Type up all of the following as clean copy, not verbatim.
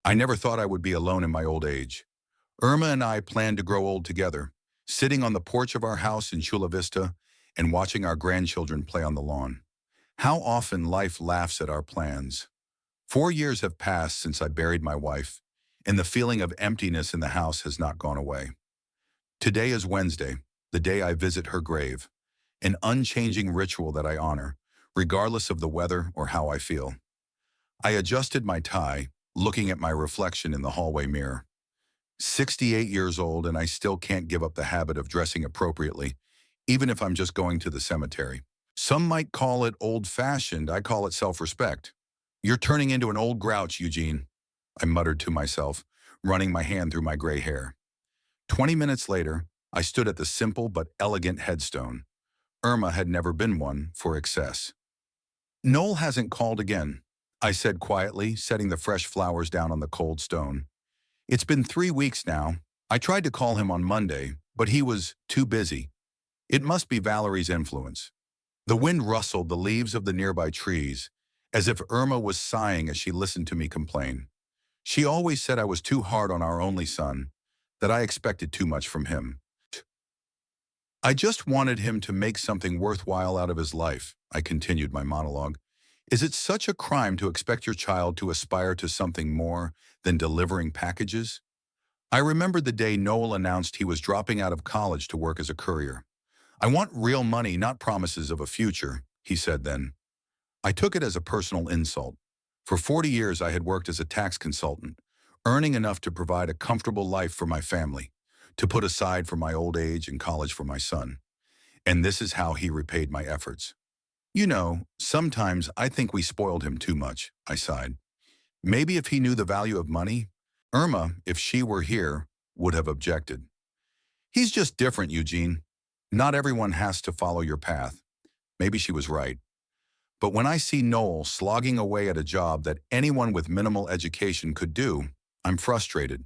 I never thought I would be alone in my old age. Irma and I planned to grow old together, sitting on the porch of our house in Chula Vista and watching our grandchildren play on the lawn. How often life laughs at our plans. 4 years have passed since I buried my wife, and the feeling of emptiness in the house has not gone away. Today is Wednesday, the day I visit her grave, an unchanging ritual that I honor, regardless of the weather or how I feel. I adjusted my tie, looking at my reflection in the hallway mirror. 68 years old, and I still can't give up the habit of dressing appropriately, even if I'm just going to the cemetery. Some might call it old-fashioned, I call it self-respect. You're turning into an old grouch, Eugene, I muttered to myself, running my hand through my gray hair. 20 minutes later, I stood at the simple but elegant headstone. Irma had never been one for excess. Noel hasn't called again, I said quietly, setting the fresh flowers down on the cold stone. It's been 3 weeks now. I tried to call him on Monday, but he was too busy. It must be Valerie's influence. The wind rustled the leaves of the nearby trees, as if Irma was sighing as she listened to me complain. She always said I was too hard on our only son, that I expected too much from him. I just wanted him to make something worthwhile out of his life, I continued my monologue. Is it such a crime to expect your child to aspire to something more than delivering packages? I remembered the day Noel announced he was dropping out of college to work as a courier. I want real money, not promises of a future, he said then. I took it as a personal insult. For 40 years I had worked as a tax consultant, earning enough to provide a comfortable life for my family, to put aside for my old age and college for my son. And this is how he repaid my efforts. You know, sometimes I think we spoiled him too much, I sighed. Maybe if he knew the value of money, Irma, if she were here, would have objected. He's just different, Eugene. Not everyone has to follow your path. Maybe she was right. But when I see Noel slogging away at a job that anyone with minimal education could do, I'm frustrated.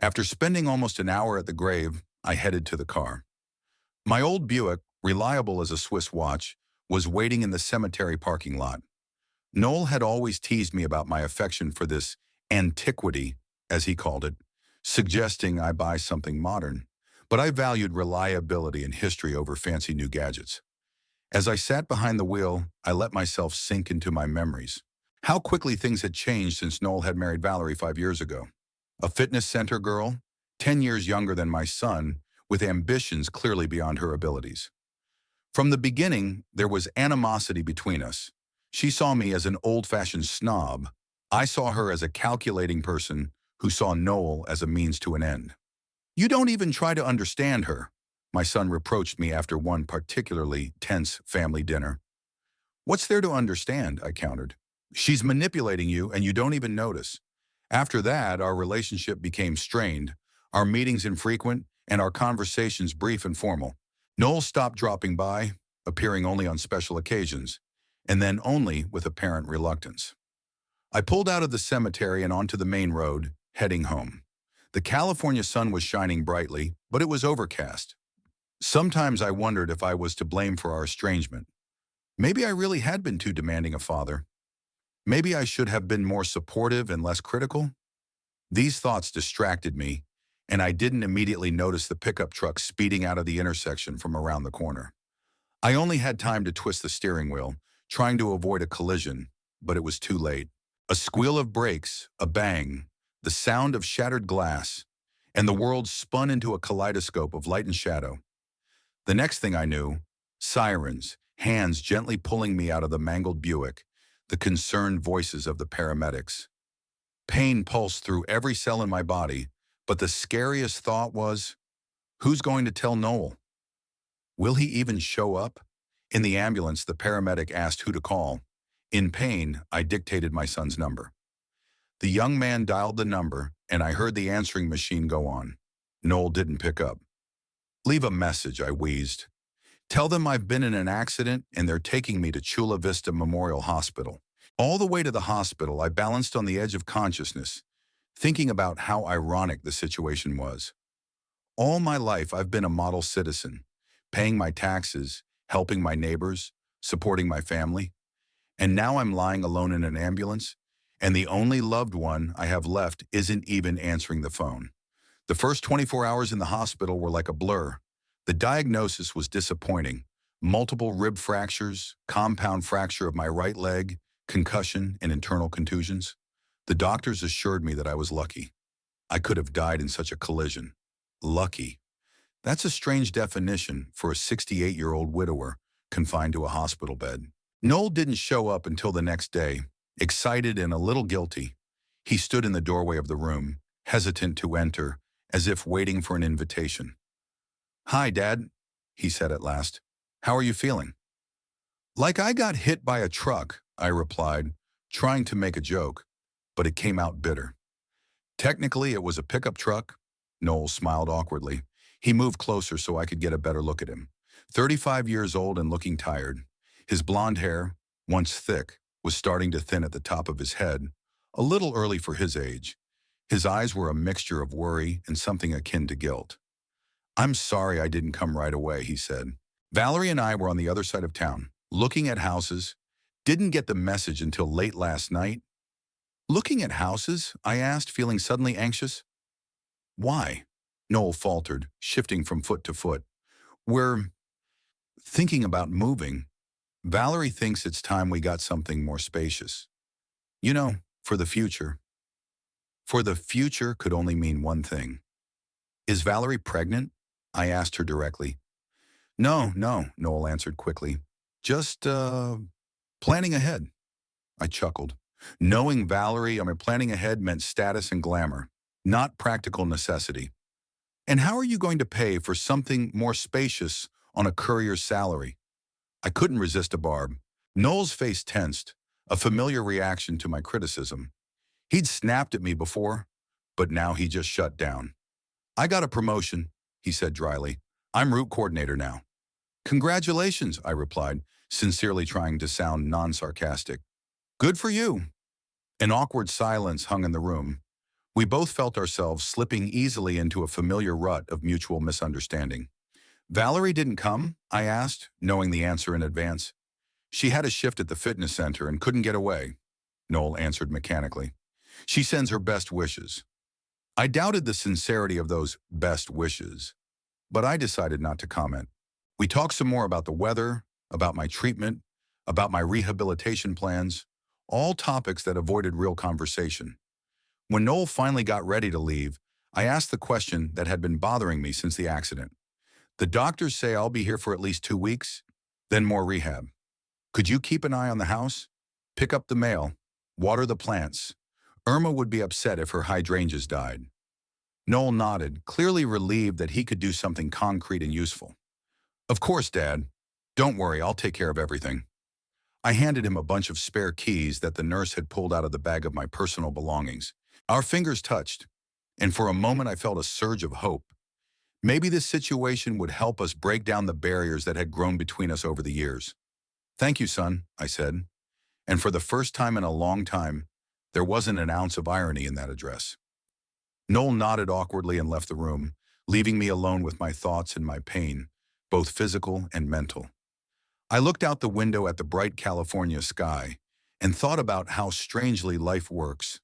After spending almost an hour at the grave, I headed to the car. My old Buick, reliable as a Swiss watch, was waiting in the cemetery parking lot. Noel had always teased me about my affection for this antiquity, as he called it, suggesting I buy something modern. But I valued reliability and history over fancy new gadgets. As I sat behind the wheel, I let myself sink into my memories. How quickly things had changed since Noel had married Valerie 5 years ago. A fitness center girl, 10 years younger than my son, with ambitions clearly beyond her abilities. From the beginning, there was animosity between us. She saw me as an old-fashioned snob. I saw her as a calculating person who saw Noel as a means to an end. You don't even try to understand her, my son reproached me after one particularly tense family dinner. What's there to understand, I countered. She's manipulating you and you don't even notice. After that, our relationship became strained, our meetings infrequent, and our conversations brief and formal. Noel stopped dropping by, appearing only on special occasions, and then only with apparent reluctance. I pulled out of the cemetery and onto the main road, heading home. The California sun was shining brightly, but it was overcast. Sometimes I wondered if I was to blame for our estrangement. Maybe I really had been too demanding a father. Maybe I should have been more supportive and less critical. These thoughts distracted me, and I didn't immediately notice the pickup truck speeding out of the intersection from around the corner. I only had time to twist the steering wheel, trying to avoid a collision, but it was too late. A squeal of brakes, a bang, the sound of shattered glass, and the world spun into a kaleidoscope of light and shadow. The next thing I knew, sirens, hands gently pulling me out of the mangled Buick, the concerned voices of the paramedics. Pain pulsed through every cell in my body, but the scariest thought was, who's going to tell Noel? Will he even show up? In the ambulance, the paramedic asked who to call. In pain, I dictated my son's number. The young man dialed the number, and I heard the answering machine go on. Noel didn't pick up. Leave a message, I wheezed. Tell them I've been in an accident and they're taking me to Chula Vista Memorial Hospital. All the way to the hospital, I balanced on the edge of consciousness, thinking about how ironic the situation was. All my life, I've been a model citizen, paying my taxes, helping my neighbors, supporting my family. And now I'm lying alone in an ambulance, and the only loved one I have left isn't even answering the phone. The first 24 hours in the hospital were like a blur. The diagnosis was disappointing. Multiple rib fractures, compound fracture of my right leg, concussion, and internal contusions. The doctors assured me that I was lucky. I could have died in such a collision. Lucky. That's a strange definition for a 68-year-old widower confined to a hospital bed. Noel didn't show up until the next day, excited and a little guilty. He stood in the doorway of the room, hesitant to enter, as if waiting for an invitation. "Hi, Dad," he said at last. "How are you feeling?" "Like I got hit by a truck," I replied, trying to make a joke, but it came out bitter. "Technically, it was a pickup truck." Noel smiled awkwardly. He moved closer so I could get a better look at him. 35 years old and looking tired. His blonde hair, once thick, was starting to thin at the top of his head, a little early for his age. His eyes were a mixture of worry and something akin to guilt. "I'm sorry I didn't come right away," he said. "Valerie and I were on the other side of town, looking at houses. Didn't get the message until late last night." "Looking at houses?" I asked, feeling suddenly anxious. "Why?" Noel faltered, shifting from foot to foot. "We're thinking about moving. Valerie thinks it's time we got something more spacious. You know, for the future." For the future could only mean one thing. "Is Valerie pregnant?" I asked her directly. No, Noel answered quickly. Just, planning ahead." I chuckled. Knowing Valerie, planning ahead meant status and glamour, not practical necessity. "And how are you going to pay for something more spacious on a courier's salary?" I couldn't resist a barb. Noel's face tensed, a familiar reaction to my criticism. He'd snapped at me before, but now he just shut down. "I got a promotion," he said dryly. "I'm route coordinator now." "Congratulations," I replied, sincerely trying to sound non-sarcastic. "Good for you." An awkward silence hung in the room. We both felt ourselves slipping easily into a familiar rut of mutual misunderstanding. "Valerie didn't come?" I asked, knowing the answer in advance. "She had a shift at the fitness center and couldn't get away," Noel answered mechanically. "She sends her best wishes." I doubted the sincerity of those best wishes, but I decided not to comment. We talked some more about the weather, about my treatment, about my rehabilitation plans, all topics that avoided real conversation. When Noel finally got ready to leave, I asked the question that had been bothering me since the accident. "The doctors say I'll be here for at least 2 weeks, then more rehab. Could you keep an eye on the house? Pick up the mail, water the plants. Irma would be upset if her hydrangeas died." Noel nodded, clearly relieved that he could do something concrete and useful. "Of course, Dad. Don't worry, I'll take care of everything." I handed him a bunch of spare keys that the nurse had pulled out of the bag of my personal belongings. Our fingers touched, and for a moment I felt a surge of hope. Maybe this situation would help us break down the barriers that had grown between us over the years. "Thank you, son," I said. And for the first time in a long time, there wasn't an ounce of irony in that address. Noel nodded awkwardly and left the room, leaving me alone with my thoughts and my pain, both physical and mental. I looked out the window at the bright California sky and thought about how strangely life works.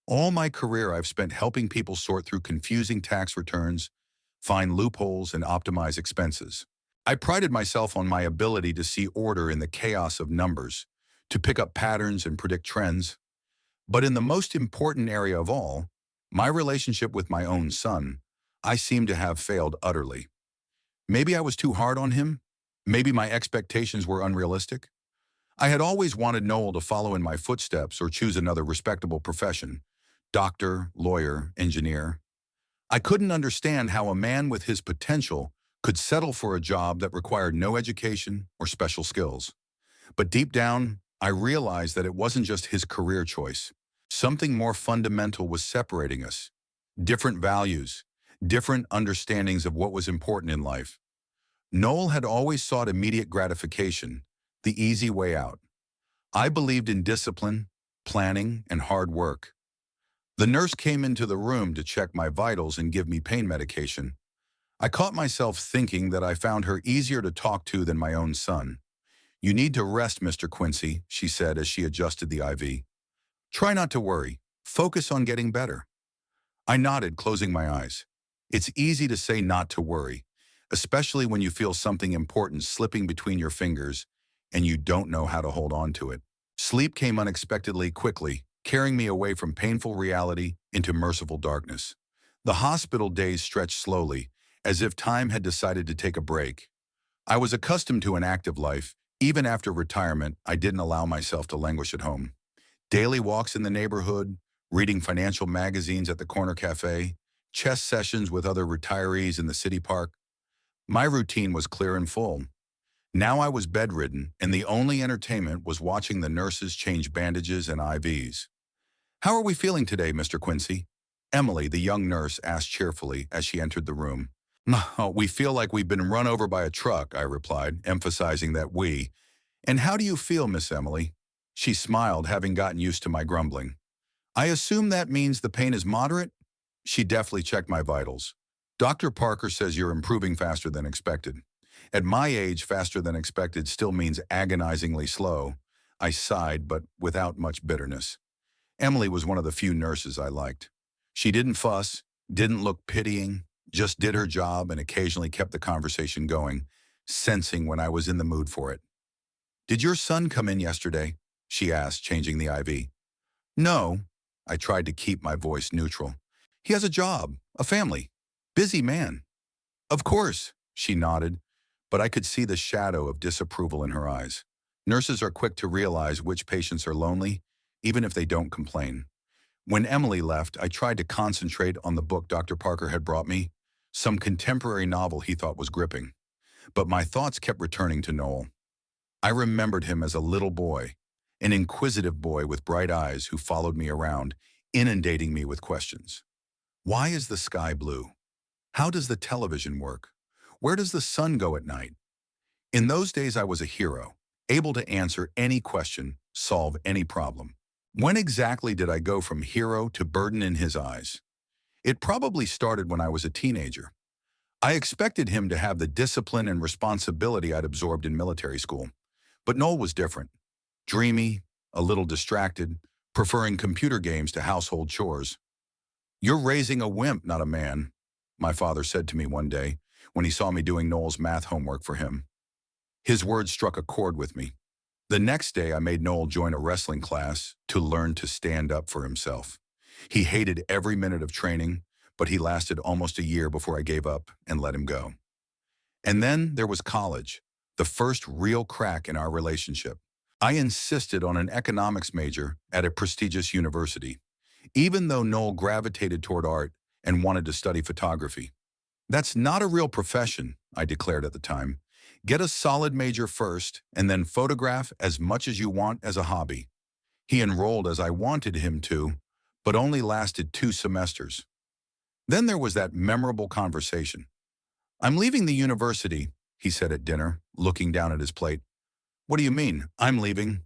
All my career I've spent helping people sort through confusing tax returns, find loopholes, and optimize expenses. I prided myself on my ability to see order in the chaos of numbers, to pick up patterns and predict trends. But in the most important area of all, my relationship with my own son, I seem to have failed utterly. Maybe I was too hard on him. Maybe my expectations were unrealistic. I had always wanted Noel to follow in my footsteps or choose another respectable profession: doctor, lawyer, engineer. I couldn't understand how a man with his potential could settle for a job that required no education or special skills. But deep down, I realized that it wasn't just his career choice. Something more fundamental was separating us. Different values, different understandings of what was important in life. Noel had always sought immediate gratification, the easy way out. I believed in discipline, planning, and hard work. The nurse came into the room to check my vitals and give me pain medication. I caught myself thinking that I found her easier to talk to than my own son. "You need to rest, Mr. Quincy," she said as she adjusted the IV. Try not to worry. Focus on getting better. I nodded, closing my eyes. It's easy to say not to worry, especially when you feel something important slipping between your fingers and you don't know how to hold on to it. Sleep came unexpectedly quickly, carrying me away from painful reality into merciful darkness. The hospital days stretched slowly, as if time had decided to take a break. I was accustomed to an active life. Even after retirement, I didn't allow myself to languish at home. Daily walks in the neighborhood, reading financial magazines at the corner cafe, chess sessions with other retirees in the city park. My routine was clear and full. Now I was bedridden, and the only entertainment was watching the nurses change bandages and IVs. "How are we feeling today, Mr. Quincy?" Emily, the young nurse, asked cheerfully as she entered the room. "Oh, we feel like we've been run over by a truck," I replied, emphasizing that we. "And how do you feel, Miss Emily?" She smiled, having gotten used to my grumbling. "I assume that means the pain is moderate?" She deftly checked my vitals. "Dr. Parker says you're improving faster than expected." At my age, faster than expected still means agonizingly slow. I sighed, but without much bitterness. Emily was one of the few nurses I liked. She didn't fuss, didn't look pitying, just did her job and occasionally kept the conversation going, sensing when I was in the mood for it. "Did your son come in yesterday?" she asked, changing the IV. "No." I tried to keep my voice neutral. "He has a job, a family. Busy man." "Of course," she nodded, but I could see the shadow of disapproval in her eyes. Nurses are quick to realize which patients are lonely, even if they don't complain. When Emily left, I tried to concentrate on the book Dr. Parker had brought me, some contemporary novel he thought was gripping. But my thoughts kept returning to Noel. I remembered him as a little boy, an inquisitive boy with bright eyes who followed me around, inundating me with questions. Why is the sky blue? How does the television work? Where does the sun go at night? In those days, I was a hero, able to answer any question, solve any problem. When exactly did I go from hero to burden in his eyes? It probably started when I was a teenager. I expected him to have the discipline and responsibility I'd absorbed in military school. But Noel was different. Dreamy, a little distracted, preferring computer games to household chores. "You're raising a wimp, not a man," my father said to me one day when he saw me doing Noel's math homework for him. His words struck a chord with me. The next day, I made Noel join a wrestling class to learn to stand up for himself. He hated every minute of training, but he lasted almost a year before I gave up and let him go. And then there was college, the first real crack in our relationship. I insisted on an economics major at a prestigious university, even though Noel gravitated toward art and wanted to study photography. "That's not a real profession," I declared at the time. "Get a solid major first, and then photograph as much as you want as a hobby." He enrolled as I wanted him to, but only lasted 2 semesters. Then there was that memorable conversation. "I'm leaving the university," he said at dinner, looking down at his plate. "What do you mean, I'm leaving?"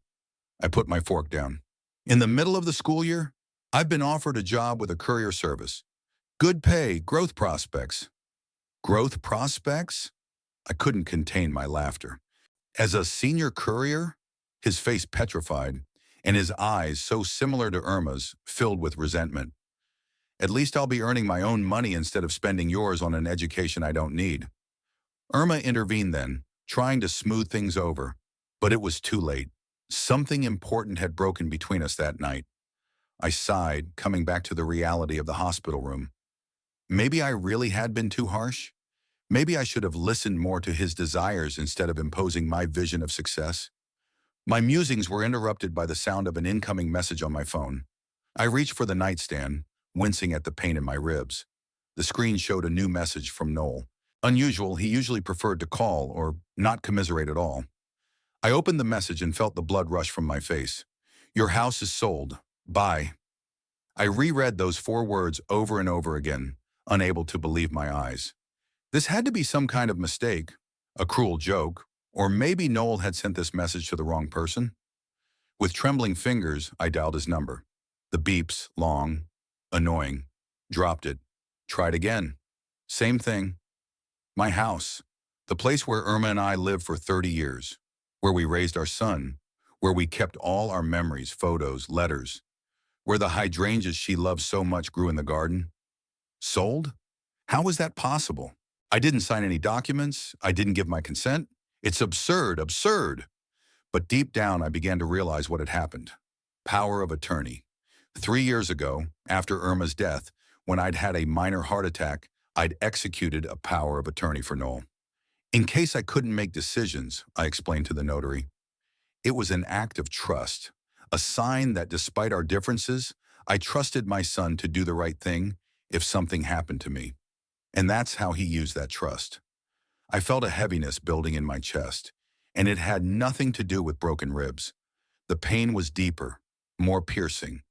I put my fork down. "In the middle of the school year? I've been offered a job with a courier service. Good pay, growth prospects." "Growth prospects?" I couldn't contain my laughter. "As a senior courier?" His face petrified, and his eyes, so similar to Irma's, filled with resentment. "At least I'll be earning my own money instead of spending yours on an education I don't need." Irma intervened then, trying to smooth things over, but it was too late. Something important had broken between us that night. I sighed, coming back to the reality of the hospital room. Maybe I really had been too harsh. Maybe I should have listened more to his desires instead of imposing my vision of success. My musings were interrupted by the sound of an incoming message on my phone. I reached for the nightstand, wincing at the pain in my ribs. The screen showed a new message from Noel. Unusual, he usually preferred to call or not commiserate at all. I opened the message and felt the blood rush from my face. "Your house is sold. Bye." I reread those 4 words over and over again, unable to believe my eyes. This had to be some kind of mistake, a cruel joke, or maybe Noel had sent this message to the wrong person. With trembling fingers, I dialed his number. The beeps, long, annoying. Dropped it. Tried again. Same thing. My house. The place where Irma and I lived for 30 years. Where we raised our son. Where we kept all our memories, photos, letters. where the hydrangeas she loved so much grew in the garden. Sold? How was that possible? I didn't sign any documents. I didn't give my consent. It's absurd, absurd. But deep down, I began to realize what had happened. Power of attorney. 3 years ago, after Irma's death, when I'd had a minor heart attack, I'd executed a power of attorney for Noel. In case I couldn't make decisions, I explained to the notary. It was an act of trust, a sign that despite our differences, I trusted my son to do the right thing if something happened to me. And that's how he used that trust. I felt a heaviness building in my chest, and it had nothing to do with broken ribs. The pain was deeper, more piercing.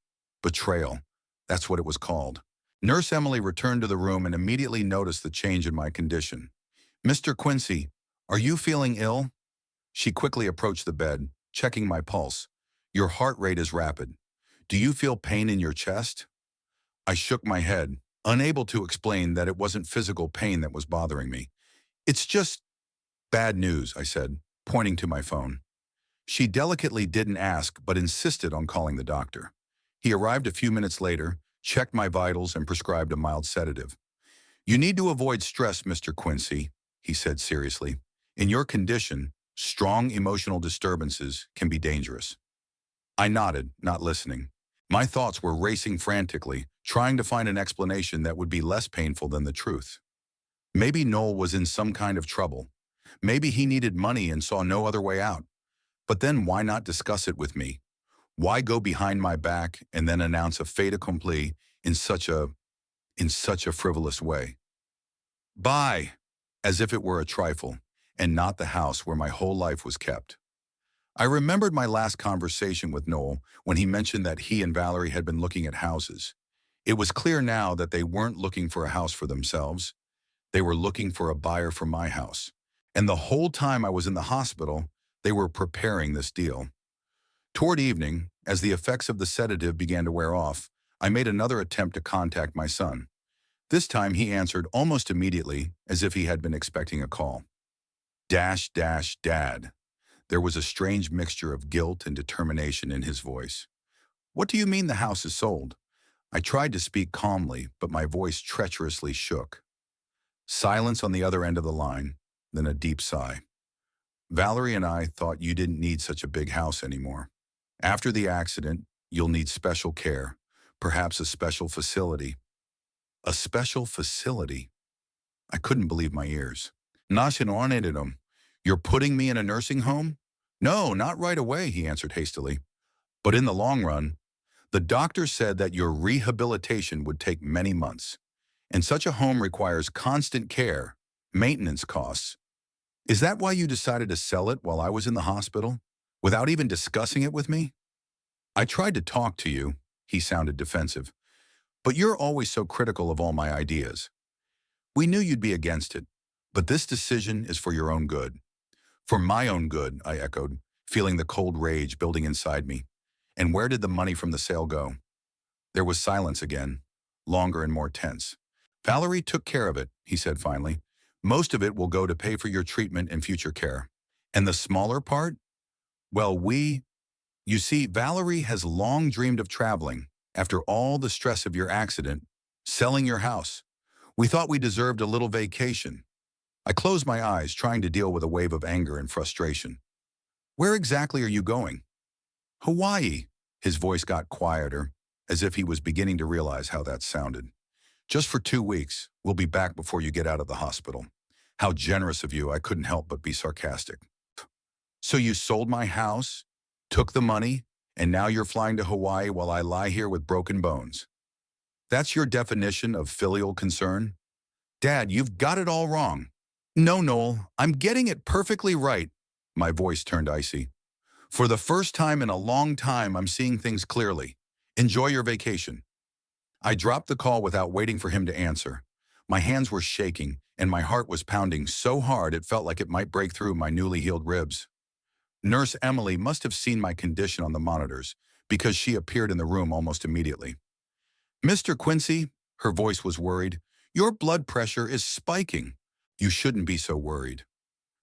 Betrayal. That's what it was called. Nurse Emily returned to the room and immediately noticed the change in my condition. "Mr. Quincy, are you feeling ill?" She quickly approached the bed, checking my pulse. "Your heart rate is rapid. Do you feel pain in your chest?" I shook my head, unable to explain that it wasn't physical pain that was bothering me. "It's just bad news," I said, pointing to my phone. She delicately didn't ask, but insisted on calling the doctor. He arrived a few minutes later, checked my vitals, and prescribed a mild sedative. "You need to avoid stress, Mr. Quincy," he said seriously. "In your condition, strong emotional disturbances can be dangerous." I nodded, not listening. My thoughts were racing frantically, trying to find an explanation that would be less painful than the truth. Maybe Noel was in some kind of trouble. Maybe he needed money and saw no other way out. But then why not discuss it with me? Why go behind my back and then announce a fait accompli in such a frivolous way? Bye, as if it were a trifle, and not the house where my whole life was kept. I remembered my last conversation with Noel when he mentioned that he and Valerie had been looking at houses. It was clear now that they weren't looking for a house for themselves. They were looking for a buyer for my house. And the whole time I was in the hospital, they were preparing this deal. Toward evening, as the effects of the sedative began to wear off, I made another attempt to contact my son. This time he answered almost immediately, as if he had been expecting a call. Dash, dash, Dad. There was a strange mixture of guilt and determination in his voice. "What do you mean the house is sold?" I tried to speak calmly, but my voice treacherously shook. Silence on the other end of the line, then a deep sigh. "Valerie and I thought you didn't need such a big house anymore. After the accident, you'll need special care, perhaps a special facility." A special facility? I couldn't believe my ears. "Nationalidum. You're putting me in a nursing home?" "No, not right away," he answered hastily. "But in the long run, the doctor said that your rehabilitation would take many months, and such a home requires constant care, maintenance costs. Is that why you decided to sell it while I was in the hospital, without even discussing it with me?" "I tried to talk to you," he sounded defensive, "but you're always so critical of all my ideas. We knew you'd be against it, but this decision is for your own good." "For my own good," I echoed, feeling the cold rage building inside me. "And where did the money from the sale go?" There was silence again, longer and more tense. "Valerie took care of it," he said finally. "Most of it will go to pay for your treatment and future care. And the smaller part? Well, you see, Valerie has long dreamed of traveling after all the stress of your accident, selling your house. We thought we deserved a little vacation." I closed my eyes, trying to deal with a wave of anger and frustration. "Where exactly are you going?" "Hawaii." His voice got quieter, as if he was beginning to realize how that sounded. "Just for 2 weeks. We'll be back before you get out of the hospital." How generous of you, I couldn't help but be sarcastic. "So you sold my house, took the money, and now you're flying to Hawaii while I lie here with broken bones. That's your definition of filial concern? Dad, you've got it all wrong." "No, Noel, I'm getting it perfectly right." My voice turned icy. "For the first time in a long time, I'm seeing things clearly. Enjoy your vacation." I dropped the call without waiting for him to answer. My hands were shaking, and my heart was pounding so hard it felt like it might break through my newly healed ribs. Nurse Emily must have seen my condition on the monitors, because she appeared in the room almost immediately. "Mr. Quincy," her voice was worried, "your blood pressure is spiking." "You shouldn't be so worried."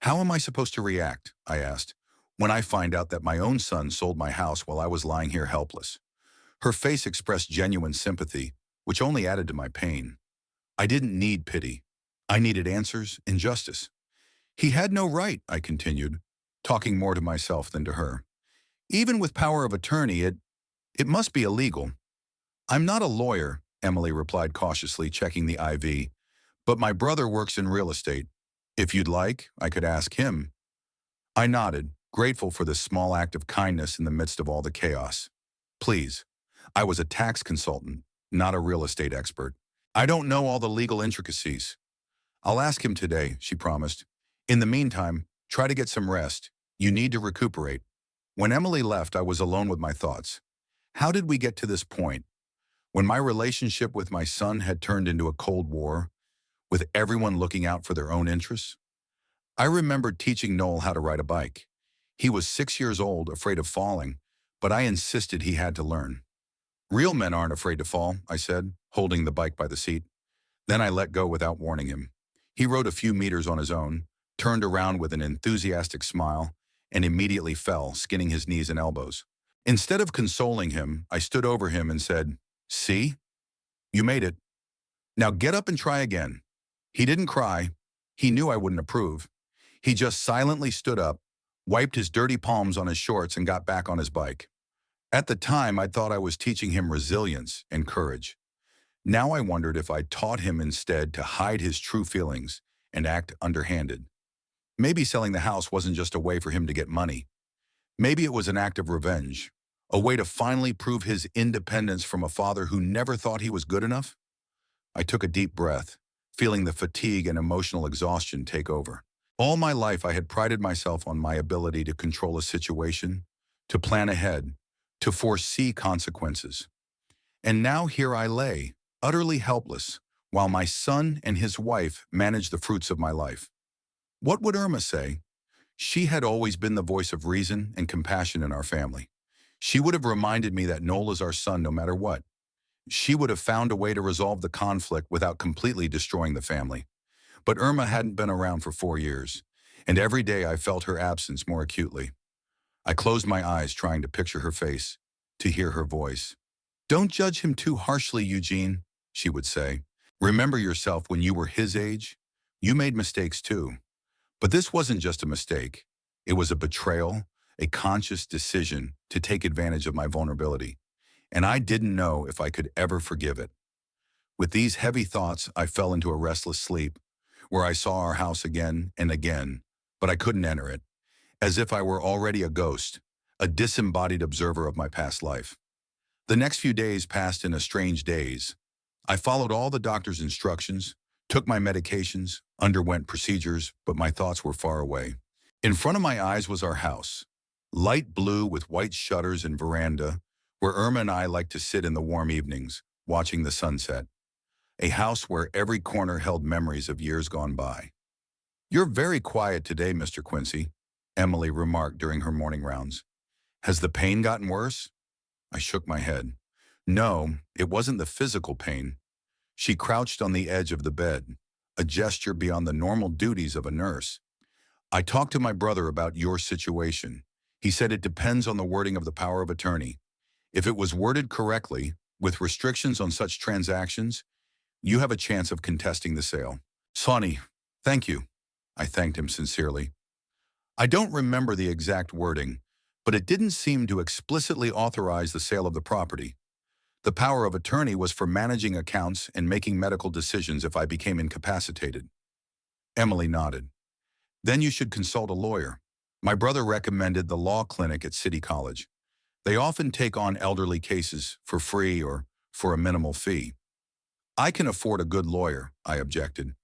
"How am I supposed to react," I asked, "when I find out that my own son sold my house while I was lying here helpless?" Her face expressed genuine sympathy, which only added to my pain. I didn't need pity. I needed answers and justice. He had no right, I continued, talking more to myself than to her. Even with power of attorney, it must be illegal. I'm not a lawyer, Emily replied cautiously, checking the IV, but my brother works in real estate. If you'd like, I could ask him. I nodded, grateful for this small act of kindness in the midst of all the chaos. Please. I was a tax consultant, not a real estate expert. I don't know all the legal intricacies. I'll ask him today, she promised. In the meantime, try to get some rest. You need to recuperate. When Emily left, I was alone with my thoughts. How did we get to this point? When my relationship with my son had turned into a cold war, with everyone looking out for their own interests? I remembered teaching Noel how to ride a bike. He was 6 years old, afraid of falling, but I insisted he had to learn. Real men aren't afraid to fall, I said, holding the bike by the seat. Then I let go without warning him. He rode a few meters on his own, turned around with an enthusiastic smile, and immediately fell, skinning his knees and elbows. Instead of consoling him, I stood over him and said, "See? You made it. Now get up and try again." He didn't cry. He knew I wouldn't approve. He just silently stood up, wiped his dirty palms on his shorts, and got back on his bike. At the time, I thought I was teaching him resilience and courage. Now I wondered if I'd taught him instead to hide his true feelings and act underhanded. Maybe selling the house wasn't just a way for him to get money. Maybe it was an act of revenge, a way to finally prove his independence from a father who never thought he was good enough. I took a deep breath, feeling the fatigue and emotional exhaustion take over. All my life, I had prided myself on my ability to control a situation, to plan ahead, to foresee consequences. And now here I lay, utterly helpless, while my son and his wife managed the fruits of my life. What would Irma say? She had always been the voice of reason and compassion in our family. She would have reminded me that Noel is our son no matter what. She would have found a way to resolve the conflict without completely destroying the family. But Irma hadn't been around for 4 years, and every day I felt her absence more acutely. I closed my eyes trying to picture her face, to hear her voice. "Don't judge him too harshly, Eugene," she would say. "Remember yourself when you were his age. You made mistakes too. But this wasn't just a mistake. It was a betrayal, a conscious decision to take advantage of my vulnerability. And I didn't know if I could ever forgive it." With these heavy thoughts, I fell into a restless sleep, where I saw our house again and again, but I couldn't enter it, as if I were already a ghost, a disembodied observer of my past life. The next few days passed in a strange daze. I followed all the doctor's instructions, took my medications, underwent procedures, but my thoughts were far away. In front of my eyes was our house, light blue with white shutters and veranda, where Irma and I liked to sit in the warm evenings, watching the sunset. A house where every corner held memories of years gone by. "You're very quiet today, Mr. Quincy," Emily remarked during her morning rounds. "Has the pain gotten worse?" I shook my head. No, it wasn't the physical pain. She crouched on the edge of the bed, a gesture beyond the normal duties of a nurse. "I talked to my brother about your situation. He said it depends on the wording of the power of attorney. If it was worded correctly, with restrictions on such transactions, you have a chance of contesting the sale." "Sonny, thank you." I thanked him sincerely. I don't remember the exact wording, but it didn't seem to explicitly authorize the sale of the property. The power of attorney was for managing accounts and making medical decisions if I became incapacitated. Emily nodded. "Then you should consult a lawyer. My brother recommended the law clinic at City College. They often take on elderly cases for free or for a minimal fee." "I can afford a good lawyer," I objected.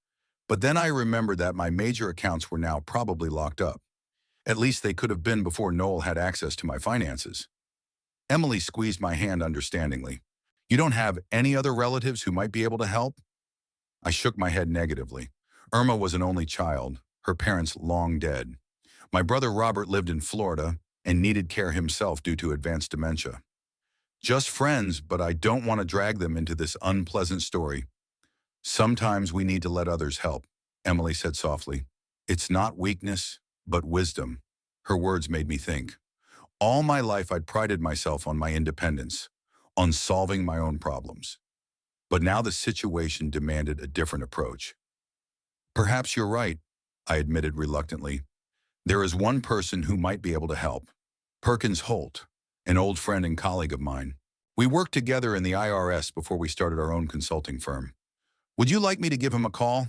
But then I remembered that my major accounts were now probably locked up. At least they could have been before Noel had access to my finances. Emily squeezed my hand understandingly. "You don't have any other relatives who might be able to help?" I shook my head negatively. Irma was an only child, her parents long dead. My brother Robert lived in Florida and needed care himself due to advanced dementia. "Just friends, but I don't want to drag them into this unpleasant story." "Sometimes we need to let others help," Emily said softly. "It's not weakness, but wisdom." Her words made me think. All my life I'd prided myself on my independence, on solving my own problems. But now the situation demanded a different approach. Perhaps you're right, I admitted reluctantly. There is one person who might be able to help. Perkins Holt, an old friend and colleague of mine. We worked together in the IRS before we started our own consulting firm. Would you like me to give him a call?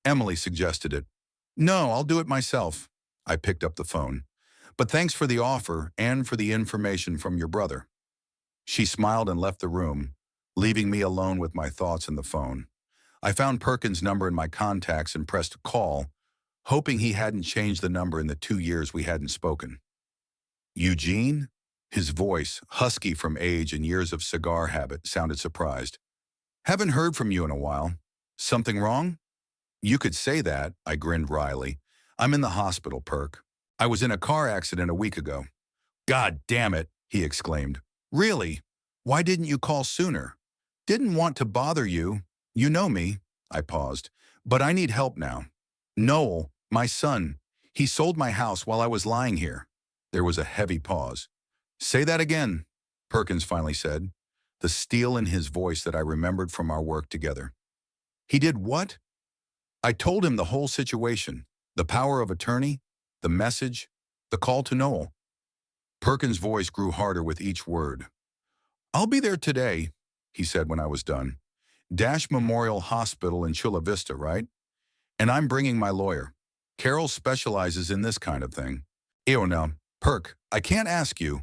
Emily suggested it. No, I'll do it myself. I picked up the phone. But thanks for the offer and for the information from your brother. She smiled and left the room, leaving me alone with my thoughts in the phone. I found Perkins' number in my contacts and pressed call, hoping he hadn't changed the number in the 2 years we hadn't spoken. Eugene? His voice, husky from age and years of cigar habit, sounded surprised. Haven't heard from you in a while. Something wrong? You could say that, I grinned wryly. I'm in the hospital, Perk. I was in a car accident a week ago. God damn it, he exclaimed. Really? Why didn't you call sooner? Didn't want to bother you. You know me. I paused. But I need help now. Noel, my son, he sold my house while I was lying here. There was a heavy pause. Say that again, Perkins finally said, the steel in his voice that I remembered from our work together. He did what? I told him the whole situation, the power of attorney, the message, the call to Noel. Perkins' voice grew harder with each word. I'll be there today, he said when I was done. Dash Memorial Hospital in Chula Vista, right? And I'm bringing my lawyer. Carol specializes in this kind of thing. Ew, no, Perk, I can't ask you.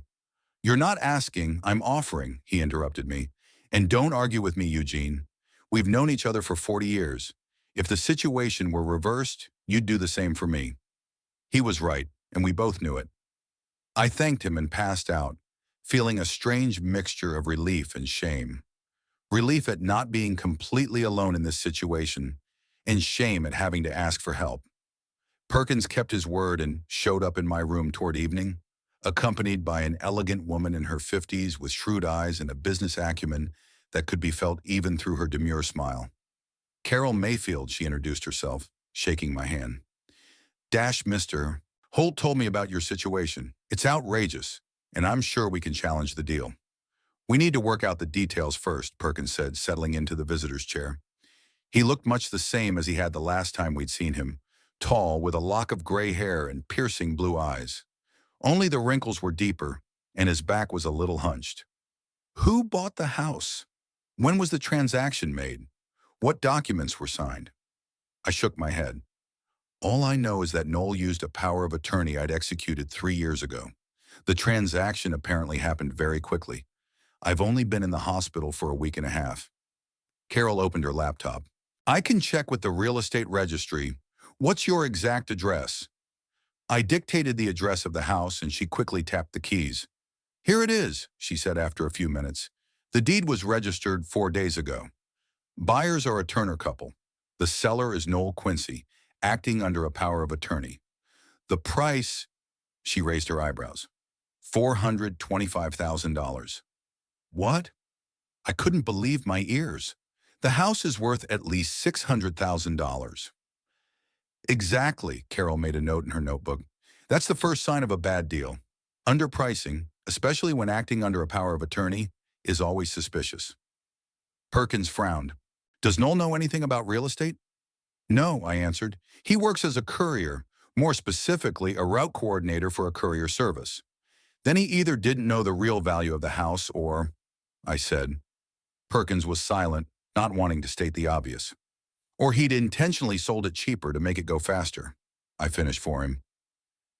You're not asking, I'm offering, he interrupted me. And don't argue with me, Eugene. We've known each other for 40 years. If the situation were reversed, you'd do the same for me. He was right, and we both knew it. I thanked him and passed out, feeling a strange mixture of relief and shame. Relief at not being completely alone in this situation, and shame at having to ask for help. Perkins kept his word and showed up in my room toward evening, accompanied by an elegant woman in her 50s with shrewd eyes and a business acumen that could be felt even through her demure smile. Carol Mayfield, she introduced herself, shaking my hand. Dash, Mr. Holt told me about your situation. It's outrageous, and I'm sure we can challenge the deal. We need to work out the details first, Perkins said, settling into the visitor's chair. He looked much the same as he had the last time we'd seen him, tall, with a lock of gray hair and piercing blue eyes. Only the wrinkles were deeper, and his back was a little hunched. Who bought the house? When was the transaction made? What documents were signed? I shook my head. All I know is that Noel used a power of attorney I'd executed 3 years ago. The transaction apparently happened very quickly. I've only been in the hospital for a week and a half. Carol opened her laptop. I can check with the real estate registry. What's your exact address? I dictated the address of the house and she quickly tapped the keys. Here it is, she said after a few minutes. The deed was registered 4 days ago. Buyers are a Turner couple. The seller is Noel Quincy, acting under a power of attorney. The price, she raised her eyebrows, $425,000. What? I couldn't believe my ears. The house is worth at least $600,000. Exactly, Carol made a note in her notebook. That's the first sign of a bad deal. Underpricing, especially when acting under a power of attorney, is always suspicious. Perkins frowned. Does Noel know anything about real estate? No, I answered. He works as a courier, more specifically a route coordinator for a courier service. Then he either didn't know the real value of the house or, I said. Perkins was silent, not wanting to state the obvious. Or he'd intentionally sold it cheaper to make it go faster. I finished for him.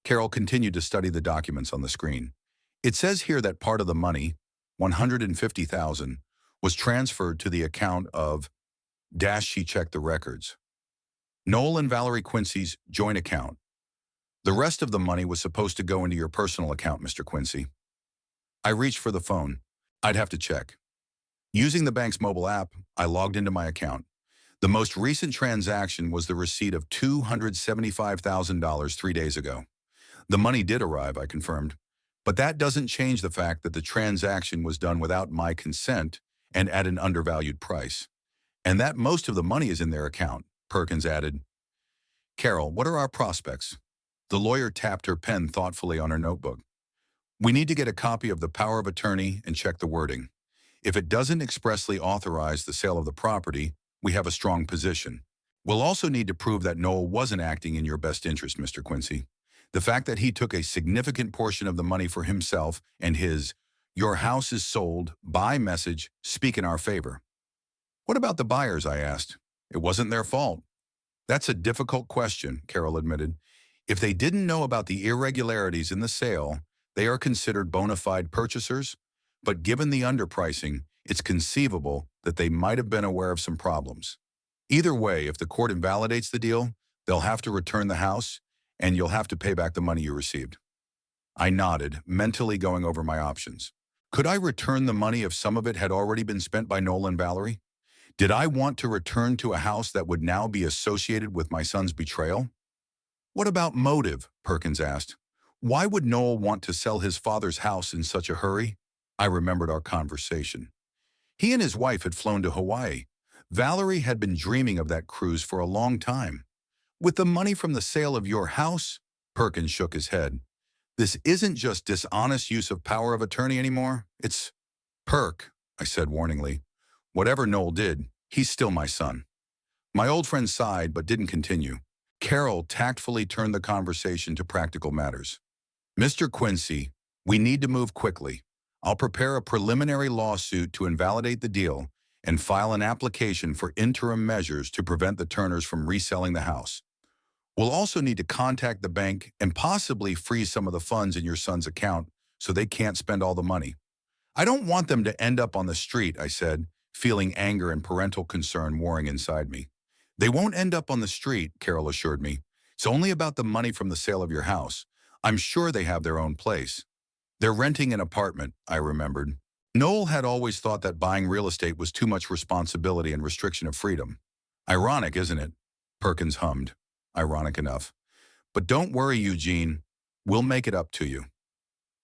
Carol continued to study the documents on the screen. It says here that part of the money, $150,000, was transferred to the account of she checked the records. Noel and Valerie Quincy's joint account. The rest of the money was supposed to go into your personal account, Mr. Quincy. I reached for the phone. I'd have to check. Using the bank's mobile app, I logged into my account. The most recent transaction was the receipt of $275,000 3 days ago. The money did arrive, I confirmed, but that doesn't change the fact that the transaction was done without my consent and at an undervalued price. And that most of the money is in their account, Perkins added. Carol, what are our prospects? The lawyer tapped her pen thoughtfully on her notebook. We need to get a copy of the power of attorney and check the wording. If it doesn't expressly authorize the sale of the property, we have a strong position. We'll also need to prove that Noel wasn't acting in your best interest, Mr. Quincy. The fact that he took a significant portion of the money for himself and his "your house is sold" buy message speak in our favor. What about the buyers? I asked. It wasn't their fault. That's a difficult question, Carol admitted. If they didn't know about the irregularities in the sale, they are considered bona fide purchasers, but given the underpricing, it's conceivable that they might have been aware of some problems. Either way, if the court invalidates the deal, they'll have to return the house, and you'll have to pay back the money you received. I nodded, mentally going over my options. Could I return the money if some of it had already been spent by Noel and Valerie? Did I want to return to a house that would now be associated with my son's betrayal? What about motive? Perkins asked. Why would Noel want to sell his father's house in such a hurry? I remembered our conversation. He and his wife had flown to Hawaii. Valerie had been dreaming of that cruise for a long time. With the money from the sale of your house? Perkins shook his head. This isn't just dishonest use of power of attorney anymore. It's Perk, I said warningly. Whatever Noel did, he's still my son. My old friend sighed but didn't continue. Carol tactfully turned the conversation to practical matters. Mr. Quincy, we need to move quickly. I'll prepare a preliminary lawsuit to invalidate the deal and file an application for interim measures to prevent the Turners from reselling the house. We'll also need to contact the bank and possibly freeze some of the funds in your son's account so they can't spend all the money. I don't want them to end up on the street, I said, feeling anger and parental concern warring inside me. They won't end up on the street, Carol assured me. It's only about the money from the sale of your house. I'm sure they have their own place. They're renting an apartment, I remembered. Noel had always thought that buying real estate was too much responsibility and restriction of freedom. Ironic, isn't it? Perkins hummed. Ironic enough. But don't worry, Eugene. We'll make it up to you.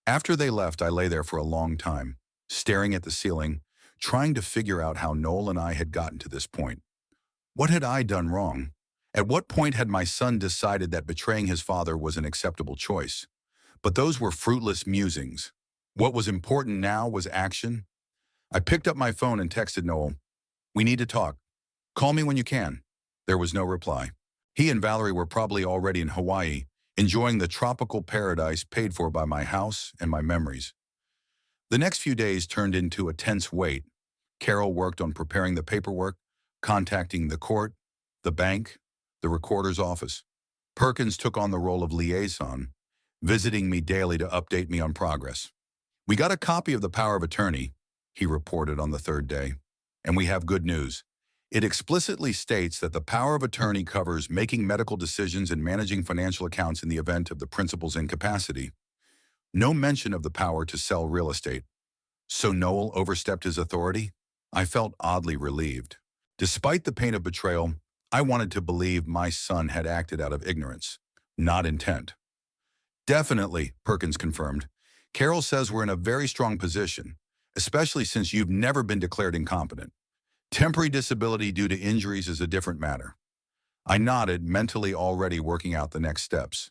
After they left, I lay there for a long time, staring at the ceiling, trying to figure out how Noel and I had gotten to this point. What had I done wrong? At what point had my son decided that betraying his father was an acceptable choice? But those were fruitless musings. What was important now was action. I picked up my phone and texted Noel. We need to talk. Call me when you can. There was no reply. He and Valerie were probably already in Hawaii, enjoying the tropical paradise paid for by my house and my memories. The next few days turned into a tense wait. Carol worked on preparing the paperwork, contacting the court, the bank, the recorder's office. Perkins took on the role of liaison, visiting me daily to update me on progress. We got a copy of the power of attorney, he reported on the third day, and we have good news. It explicitly states that the power of attorney covers making medical decisions and managing financial accounts in the event of the principal's incapacity. No mention of the power to sell real estate. So Noel overstepped his authority? I felt oddly relieved. Despite the pain of betrayal, I wanted to believe my son had acted out of ignorance, not intent. Definitely, Perkins confirmed. Carol says we're in a very strong position, especially since you've never been declared incompetent. Temporary disability due to injuries is a different matter. I nodded, mentally already working out the next steps.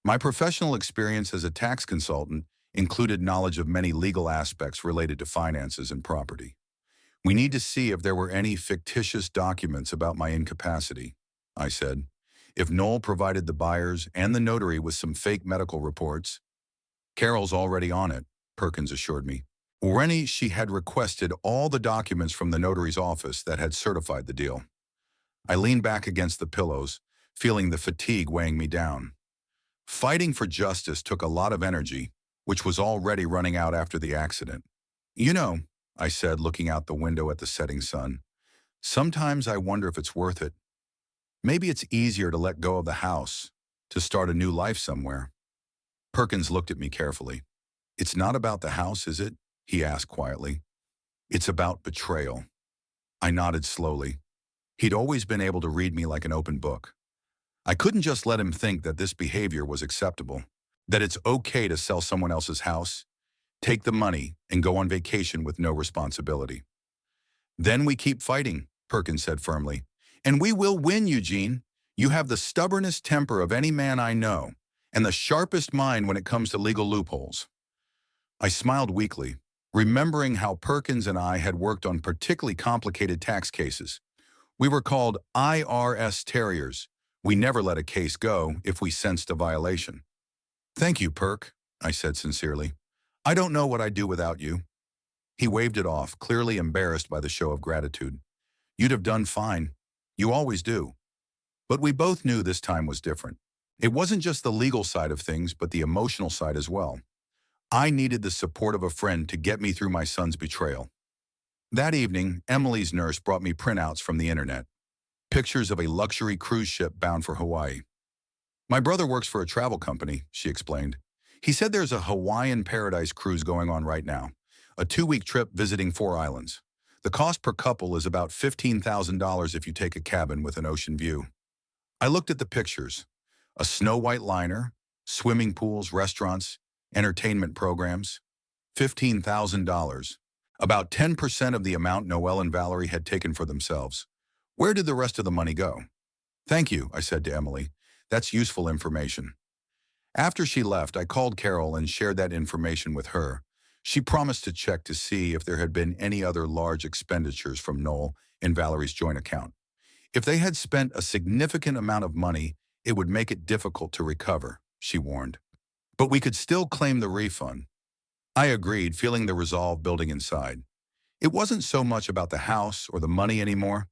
My professional experience as a tax consultant included knowledge of many legal aspects related to finances and property. We need to see if there were any fictitious documents about my incapacity, I said. If Noel provided the buyers and the notary with some fake medical reports. Carol's already on it, Perkins assured me. Already she had requested all the documents from the notary's office that had certified the deal. I leaned back against the pillows, feeling the fatigue weighing me down. Fighting for justice took a lot of energy, which was already running out after the accident. You know, I said, looking out the window at the setting sun, sometimes I wonder if it's worth it. Maybe it's easier to let go of the house, to start a new life somewhere. Perkins looked at me carefully. It's not about the house, is it? He asked quietly. It's about betrayal. I nodded slowly. He'd always been able to read me like an open book. I couldn't just let him think that this behavior was acceptable, that it's okay to sell someone else's house, take the money, and go on vacation with no responsibility. Then we keep fighting, Perkins said firmly. And we will win, Eugene. You have the stubbornest temper of any man I know, and the sharpest mind when it comes to legal loopholes. I smiled weakly. remembering how Perkins and I had worked on particularly complicated tax cases. We were called IRS terriers. We never let a case go if we sensed a violation. "Thank you, Perk," I said sincerely. "I don't know what I'd do without you." He waved it off, clearly embarrassed by the show of gratitude. "You'd have done fine. You always do." But we both knew this time was different. It wasn't just the legal side of things, but the emotional side as well. I needed the support of a friend to get me through my son's betrayal. That evening, Emily's nurse brought me printouts from the internet, pictures of a luxury cruise ship bound for Hawaii. "My brother works for a travel company," she explained. "He said there's a Hawaiian paradise cruise going on right now, a 2-week trip visiting 4 islands. The cost per couple is about $15,000 if you take a cabin with an ocean view." I looked at the pictures: a snow-white liner, swimming pools, restaurants, entertainment programs. $15,000. About 10% of the amount Noelle and Valerie had taken for themselves. Where did the rest of the money go? "Thank you," I said to Emily. "That's useful information." After she left, I called Carol and shared that information with her. She promised to check to see if there had been any other large expenditures from Noel in Valerie's joint account. If they had spent a significant amount of money, it would make it difficult to recover, she warned. But we could still claim the refund. I agreed, feeling the resolve building inside. It wasn't so much about the house or the money anymore,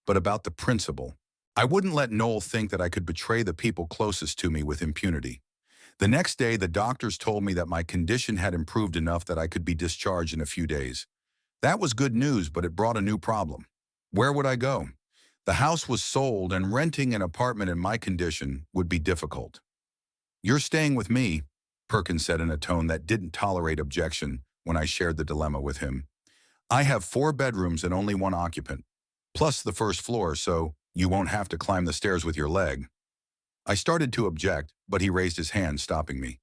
but about the principle. I wouldn't let Noel think that I could betray the people closest to me with impunity. The next day, the doctors told me that my condition had improved enough that I could be discharged in a few days. That was good news, but it brought a new problem. Where would I go? The house was sold, and renting an apartment in my condition would be difficult. "You're staying with me," Perkins said in a tone that didn't tolerate objection when I shared the dilemma with him. "I have 4 bedrooms and only 1 occupant, plus the first floor, so you won't have to climb the stairs with your leg." I started to object, but he raised his hand, stopping me.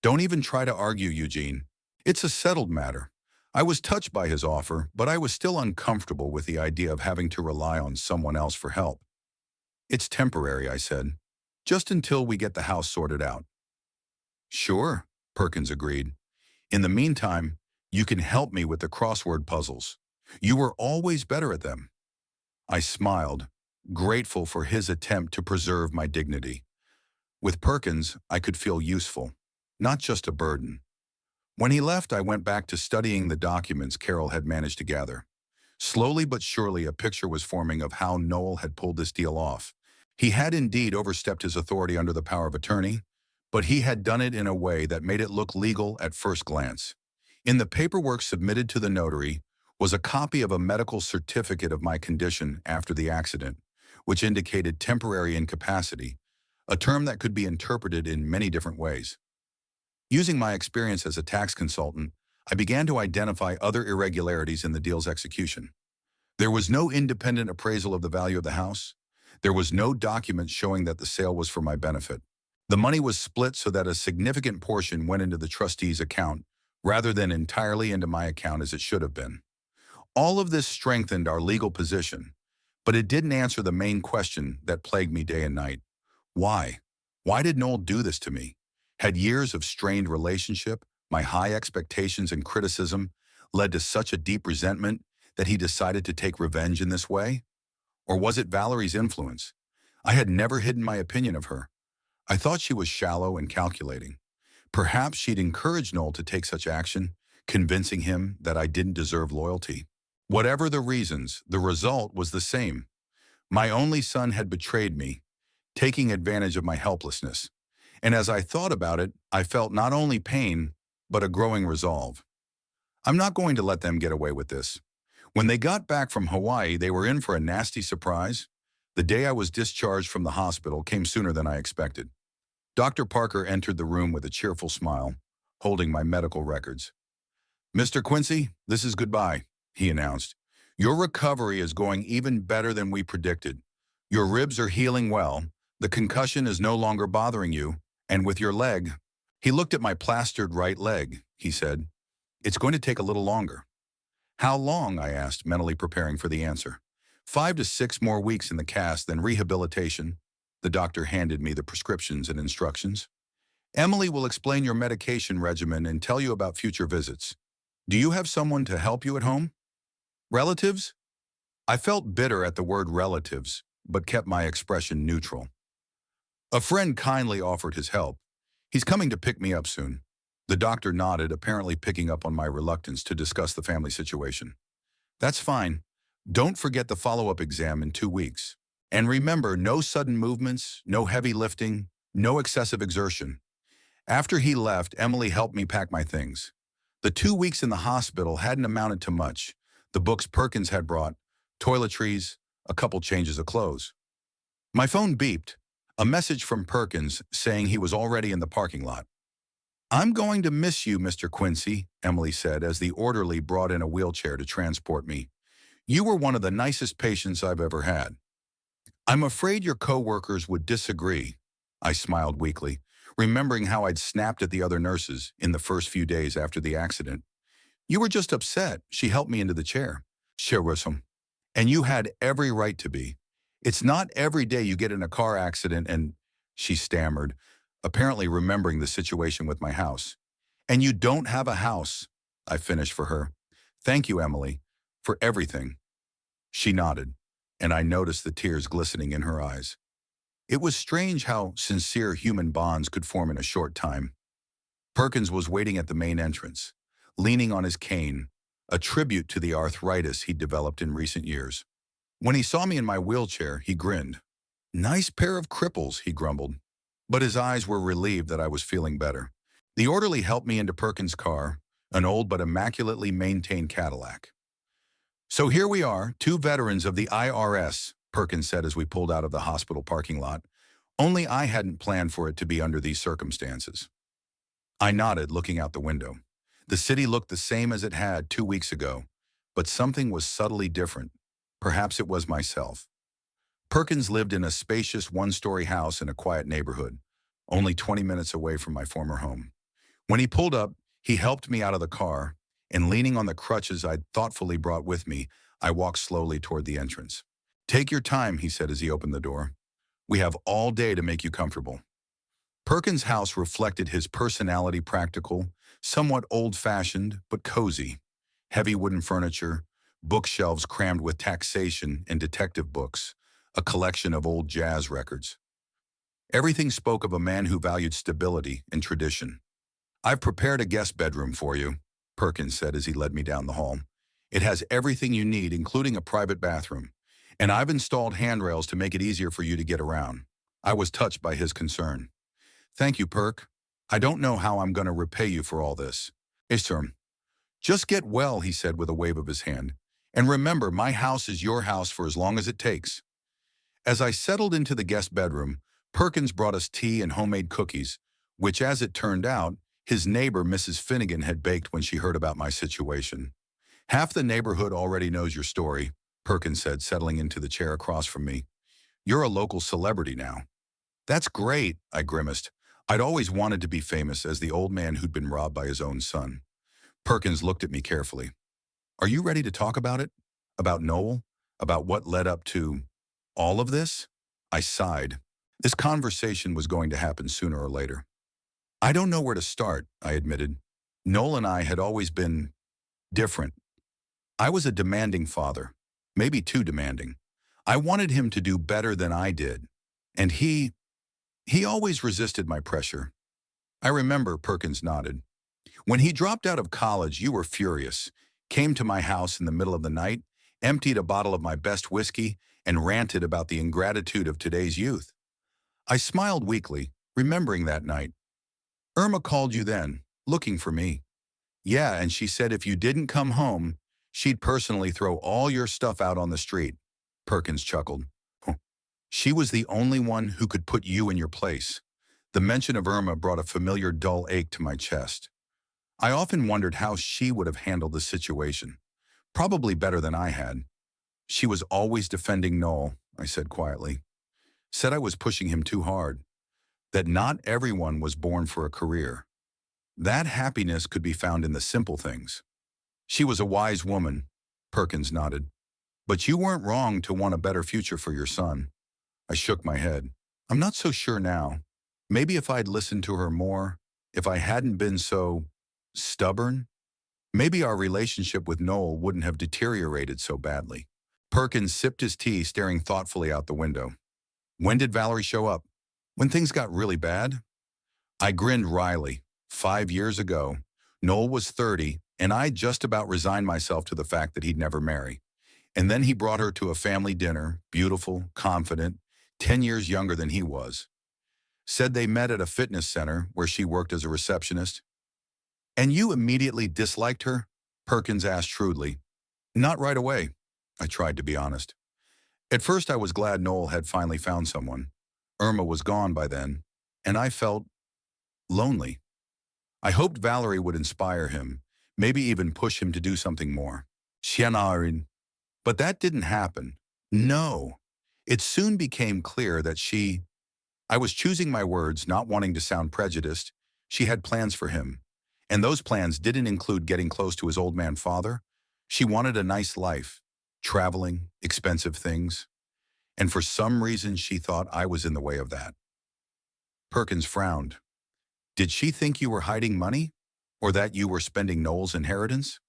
"Don't even try to argue, Eugene. It's a settled matter." I was touched by his offer, but I was still uncomfortable with the idea of having to rely on someone else for help. "It's temporary," I said, "just until we get the house sorted out." "Sure," Perkins agreed. "In the meantime, you can help me with the crossword puzzles. You were always better at them." I smiled, grateful for his attempt to preserve my dignity. With Perkins, I could feel useful, not just a burden. When he left, I went back to studying the documents Carol had managed to gather. Slowly but surely, a picture was forming of how Noel had pulled this deal off. He had indeed overstepped his authority under the power of attorney, but he had done it in a way that made it look legal at first glance. In the paperwork submitted to the notary was a copy of a medical certificate of my condition after the accident, which indicated temporary incapacity, a term that could be interpreted in many different ways. Using my experience as a tax consultant, I began to identify other irregularities in the deal's execution. There was no independent appraisal of the value of the house. There was no document showing that the sale was for my benefit. The money was split so that a significant portion went into the trustee's account rather than entirely into my account as it should have been. All of this strengthened our legal position, but it didn't answer the main question that plagued me day and night. Why? Why did Noel do this to me? Had years of strained relationship, my high expectations and criticism, led to such a deep resentment that he decided to take revenge in this way? Or was it Valerie's influence? I had never hidden my opinion of her. I thought she was shallow and calculating. Perhaps she'd encouraged Noel to take such action, convincing him that I didn't deserve loyalty. Whatever the reasons, the result was the same. My only son had betrayed me, taking advantage of my helplessness. And as I thought about it, I felt not only pain, but a growing resolve. I'm not going to let them get away with this. When they got back from Hawaii, they were in for a nasty surprise. The day I was discharged from the hospital came sooner than I expected. Dr. Parker entered the room with a cheerful smile, holding my medical records. "Mr. Quincy, this is goodbye," he announced. "Your recovery is going even better than we predicted. Your ribs are healing well, the concussion is no longer bothering you, and with your leg—" He looked at my plastered right leg, he said. "It's going to take a little longer." "How long?" I asked, mentally preparing for the answer. 5 to 6 more weeks in the cast, then rehabilitation." The doctor handed me the prescriptions and instructions. "Emily will explain your medication regimen and tell you about future visits." Do you have someone to help you at home? Relatives? I felt bitter at the word relatives, but kept my expression neutral. A friend kindly offered his help. He's coming to pick me up soon. The doctor nodded, apparently picking up on my reluctance to discuss the family situation. That's fine. Don't forget the follow-up exam in 2 weeks. And remember, no sudden movements, no heavy lifting, no excessive exertion. After he left, Emily helped me pack my things. The 2 weeks in the hospital hadn't amounted to much. The books Perkins had brought, toiletries, a couple changes of clothes. My phone beeped, a message from Perkins saying he was already in the parking lot. I'm going to miss you, Mr. Quincy, Emily said as the orderly brought in a wheelchair to transport me. You were one of the nicest patients I've ever had. I'm afraid your coworkers would disagree. I smiled weakly, remembering how I'd snapped at the other nurses in the first few days after the accident. You were just upset. She helped me into the chair. Sherism. And you had every right to be. It's not every day you get in a car accident and, she stammered, apparently remembering the situation with my house. And you don't have a house, I finished for her. Thank you, Emily, for everything. She nodded, and I noticed the tears glistening in her eyes. It was strange how sincere human bonds could form in a short time. Perkins was waiting at the main entrance, leaning on his cane, a tribute to the arthritis he'd developed in recent years. When he saw me in my wheelchair, he grinned. Nice pair of cripples, he grumbled. But his eyes were relieved that I was feeling better. The orderly helped me into Perkins' car, an old but immaculately maintained Cadillac. So here we are, two veterans of the IRS, Perkins said as we pulled out of the hospital parking lot. Only I hadn't planned for it to be under these circumstances. I nodded, looking out the window. The city looked the same as it had 2 weeks ago, but something was subtly different. Perhaps it was myself. Perkins lived in a spacious one-story house in a quiet neighborhood, only 20 minutes away from my former home. When he pulled up, he helped me out of the car, and leaning on the crutches I'd thoughtfully brought with me, I walked slowly toward the entrance. Take your time, he said as he opened the door. We have all day to make you comfortable. Perkins' house reflected his personality, practical, somewhat old-fashioned, but cozy. Heavy wooden furniture, bookshelves crammed with taxation and detective books, a collection of old jazz records. Everything spoke of a man who valued stability and tradition. I've prepared a guest bedroom for you, Perkins said as he led me down the hall. It has everything you need, including a private bathroom, and I've installed handrails to make it easier for you to get around. I was touched by his concern. Thank you, Perk. I don't know how I'm going to repay you for all this. Ishterm. Just get well, he said with a wave of his hand. And remember, my house is your house for as long as it takes. As I settled into the guest bedroom, Perkins brought us tea and homemade cookies, which, as it turned out, his neighbor, Mrs. Finnegan, had baked when she heard about my situation. Half the neighborhood already knows your story, Perkins said, settling into the chair across from me. You're a local celebrity now. That's great, I grimaced. I'd always wanted to be famous as the old man who'd been robbed by his own son. Perkins looked at me carefully. Are you ready to talk about it? About Noel? About what led up to all of this? I sighed. This conversation was going to happen sooner or later. I don't know where to start, I admitted. Noel and I had always been different. I was a demanding father, maybe too demanding. I wanted him to do better than I did, and he always resisted my pressure. I remember, Perkins nodded. When he dropped out of college, you were furious, came to my house in the middle of the night, emptied a bottle of my best whiskey, and ranted about the ingratitude of today's youth. I smiled weakly, remembering that night. Irma called you then, looking for me. Yeah, and she said if you didn't come home, she'd personally throw all your stuff out on the street. Perkins chuckled. She was the only one who could put you in your place. The mention of Irma brought a familiar dull ache to my chest. I often wondered how she would have handled the situation. Probably better than I had. She was always defending Noel, I said quietly. Said I was pushing him too hard. That not everyone was born for a career. That happiness could be found in the simple things. She was a wise woman, Perkins nodded. But you weren't wrong to want a better future for your son. I shook my head. I'm not so sure now. Maybe if I'd listened to her more, if I hadn't been so stubborn. Maybe our relationship with Noel wouldn't have deteriorated so badly. Perkins sipped his tea, staring thoughtfully out the window. When did Valerie show up? When things got really bad? I grinned wryly. 5 years ago, Noel was 30, and I just about resigned myself to the fact that he'd never marry. And then he brought her to a family dinner, beautiful, confident, 10 years younger than he was. Said they met at a fitness center where she worked as a receptionist. And you immediately disliked her? Perkins asked shrewdly. Not right away, I tried to be honest. At first I was glad Noel had finally found someone. Irma was gone by then, and I felt lonely. I hoped Valerie would inspire him, maybe even push him to do something more. Shianarin. But that didn't happen. No. It soon became clear that I was choosing my words, not wanting to sound prejudiced. She had plans for him. And those plans didn't include getting close to his old man father. She wanted a nice life, traveling, expensive things. And for some reason, she thought I was in the way of that. Perkins frowned. Did she think you were hiding money? Or that you were spending Noel's inheritance?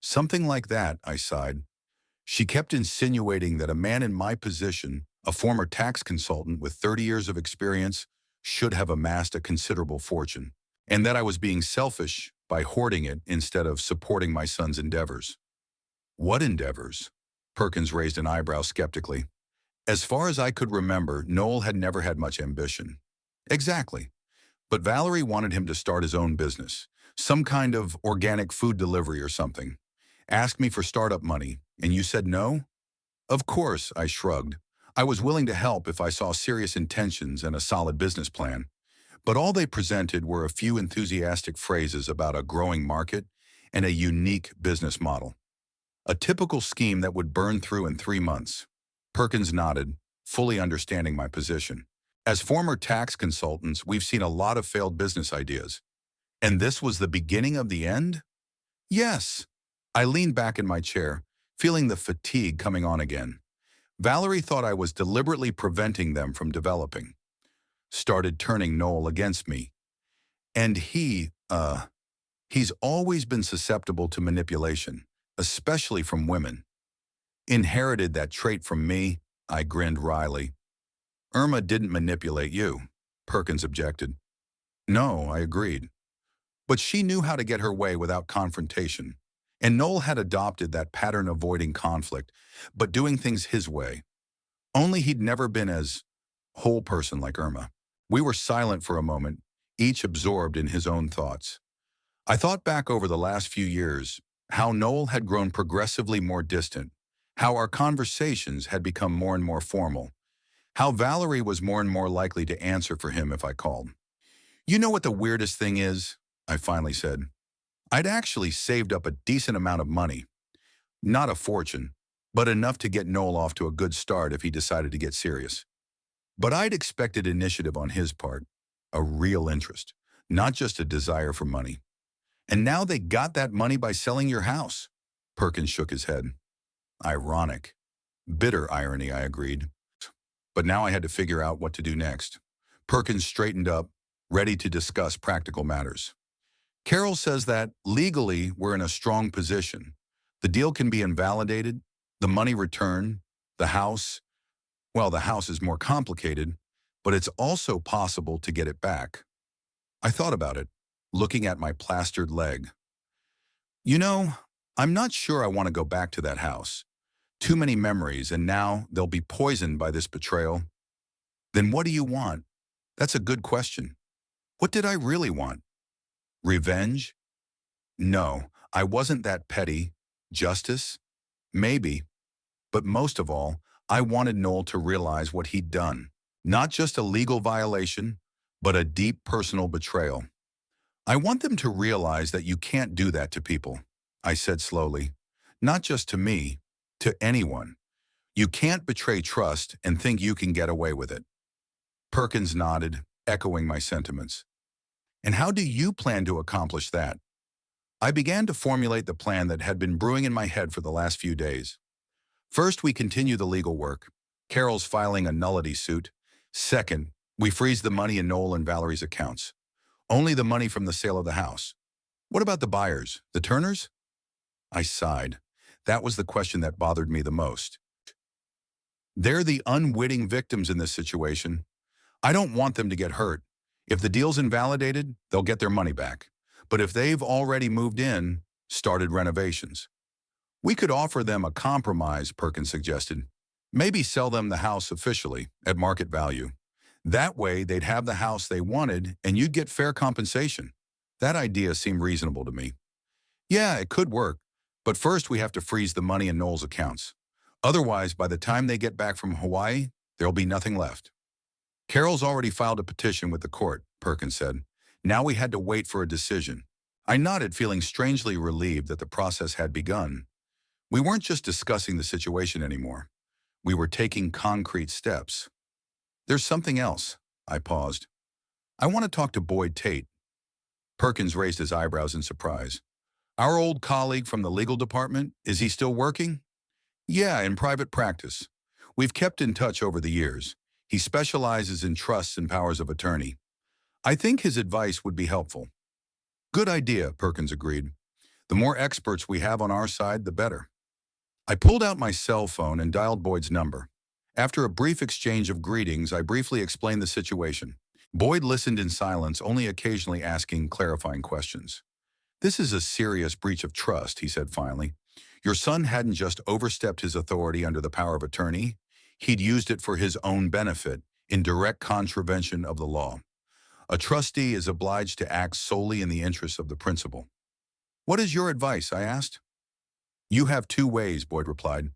Something like that, I sighed. She kept insinuating that a man in my position, a former tax consultant with 30 years of experience, should have amassed a considerable fortune, and that I was being selfish by hoarding it instead of supporting my son's endeavors. What endeavors? Perkins raised an eyebrow skeptically. As far as I could remember, Noel had never had much ambition. Exactly. But Valerie wanted him to start his own business, some kind of organic food delivery or something. Asked me for startup money, and you said no? Of course, I shrugged. I was willing to help if I saw serious intentions and a solid business plan. But all they presented were a few enthusiastic phrases about a growing market and a unique business model. A typical scheme that would burn through in 3 months. Perkins nodded, fully understanding my position. As former tax consultants, we've seen a lot of failed business ideas. And this was the beginning of the end? Yes. I leaned back in my chair, feeling the fatigue coming on again. Valerie thought I was deliberately preventing them from developing. Started turning Noel against me. And he's always been susceptible to manipulation, especially from women. Inherited that trait from me, I grinned wryly. Irma didn't manipulate you, Perkins objected. No, I agreed. But she knew how to get her way without confrontation. And Noel had adopted that pattern avoiding conflict, but doing things his way. Only he'd never been as whole person like Irma. We were silent for a moment, each absorbed in his own thoughts. I thought back over the last few years, how Noel had grown progressively more distant, how our conversations had become more and more formal, how Valerie was more and more likely to answer for him if I called. You know what the weirdest thing is? I finally said. I'd actually saved up a decent amount of money. Not a fortune, but enough to get Noel off to a good start if he decided to get serious. But I'd expected initiative on his part, a real interest, not just a desire for money. And now they got that money by selling your house. Perkins shook his head. Ironic. Bitter irony, I agreed. But now I had to figure out what to do next. Perkins straightened up, ready to discuss practical matters. Carol says that, legally, we're in a strong position. The deal can be invalidated, the money returned, the house is more complicated, but it's also possible to get it back. I thought about it, looking at my plastered leg. You know, I'm not sure I want to go back to that house. Too many memories, and now they'll be poisoned by this betrayal. Then what do you want? That's a good question. What did I really want? Revenge? No, I wasn't that petty. Justice? Maybe. But most of all, I wanted Noel to realize what he'd done. Not just a legal violation, but a deep personal betrayal. I want them to realize that you can't do that to people, I said slowly. Not just to me, to anyone. You can't betray trust and think you can get away with it. Perkins nodded, echoing my sentiments. And how do you plan to accomplish that? I began to formulate the plan that had been brewing in my head for the last few days. First, we continue the legal work. Carol's filing a nullity suit. Second, we freeze the money in Noel and Valerie's accounts. Only the money from the sale of the house. What about the buyers, the Turners? I sighed. That was the question that bothered me the most. They're the unwitting victims in this situation. I don't want them to get hurt. If the deal's invalidated, they'll get their money back. But if they've already moved in, started renovations, we could offer them a compromise, Perkins suggested. Maybe sell them the house officially at market value. That way, they'd have the house they wanted and you'd get fair compensation. That idea seemed reasonable to me. Yeah, it could work, but first we have to freeze the money in Noel's accounts. Otherwise, by the time they get back from Hawaii, there'll be nothing left. Carol's already filed a petition with the court, Perkins said. Now we had to wait for a decision. I nodded, feeling strangely relieved that the process had begun. We weren't just discussing the situation anymore. We were taking concrete steps. There's something else. I paused. I want to talk to Boyd Tate. Perkins raised his eyebrows in surprise. Our old colleague from the legal department, is he still working? Yeah, in private practice. We've kept in touch over the years. He specializes in trusts and powers of attorney. I think his advice would be helpful. Good idea, Perkins agreed. The more experts we have on our side, the better. I pulled out my cell phone and dialed Boyd's number. After a brief exchange of greetings, I briefly explained the situation. Boyd listened in silence, only occasionally asking clarifying questions. This is a serious breach of trust, he said finally. Your son hadn't just overstepped his authority under the power of attorney. He'd used it for his own benefit, in direct contravention of the law. A trustee is obliged to act solely in the interests of the principal. What is your advice? I asked. You have two ways, Boyd replied.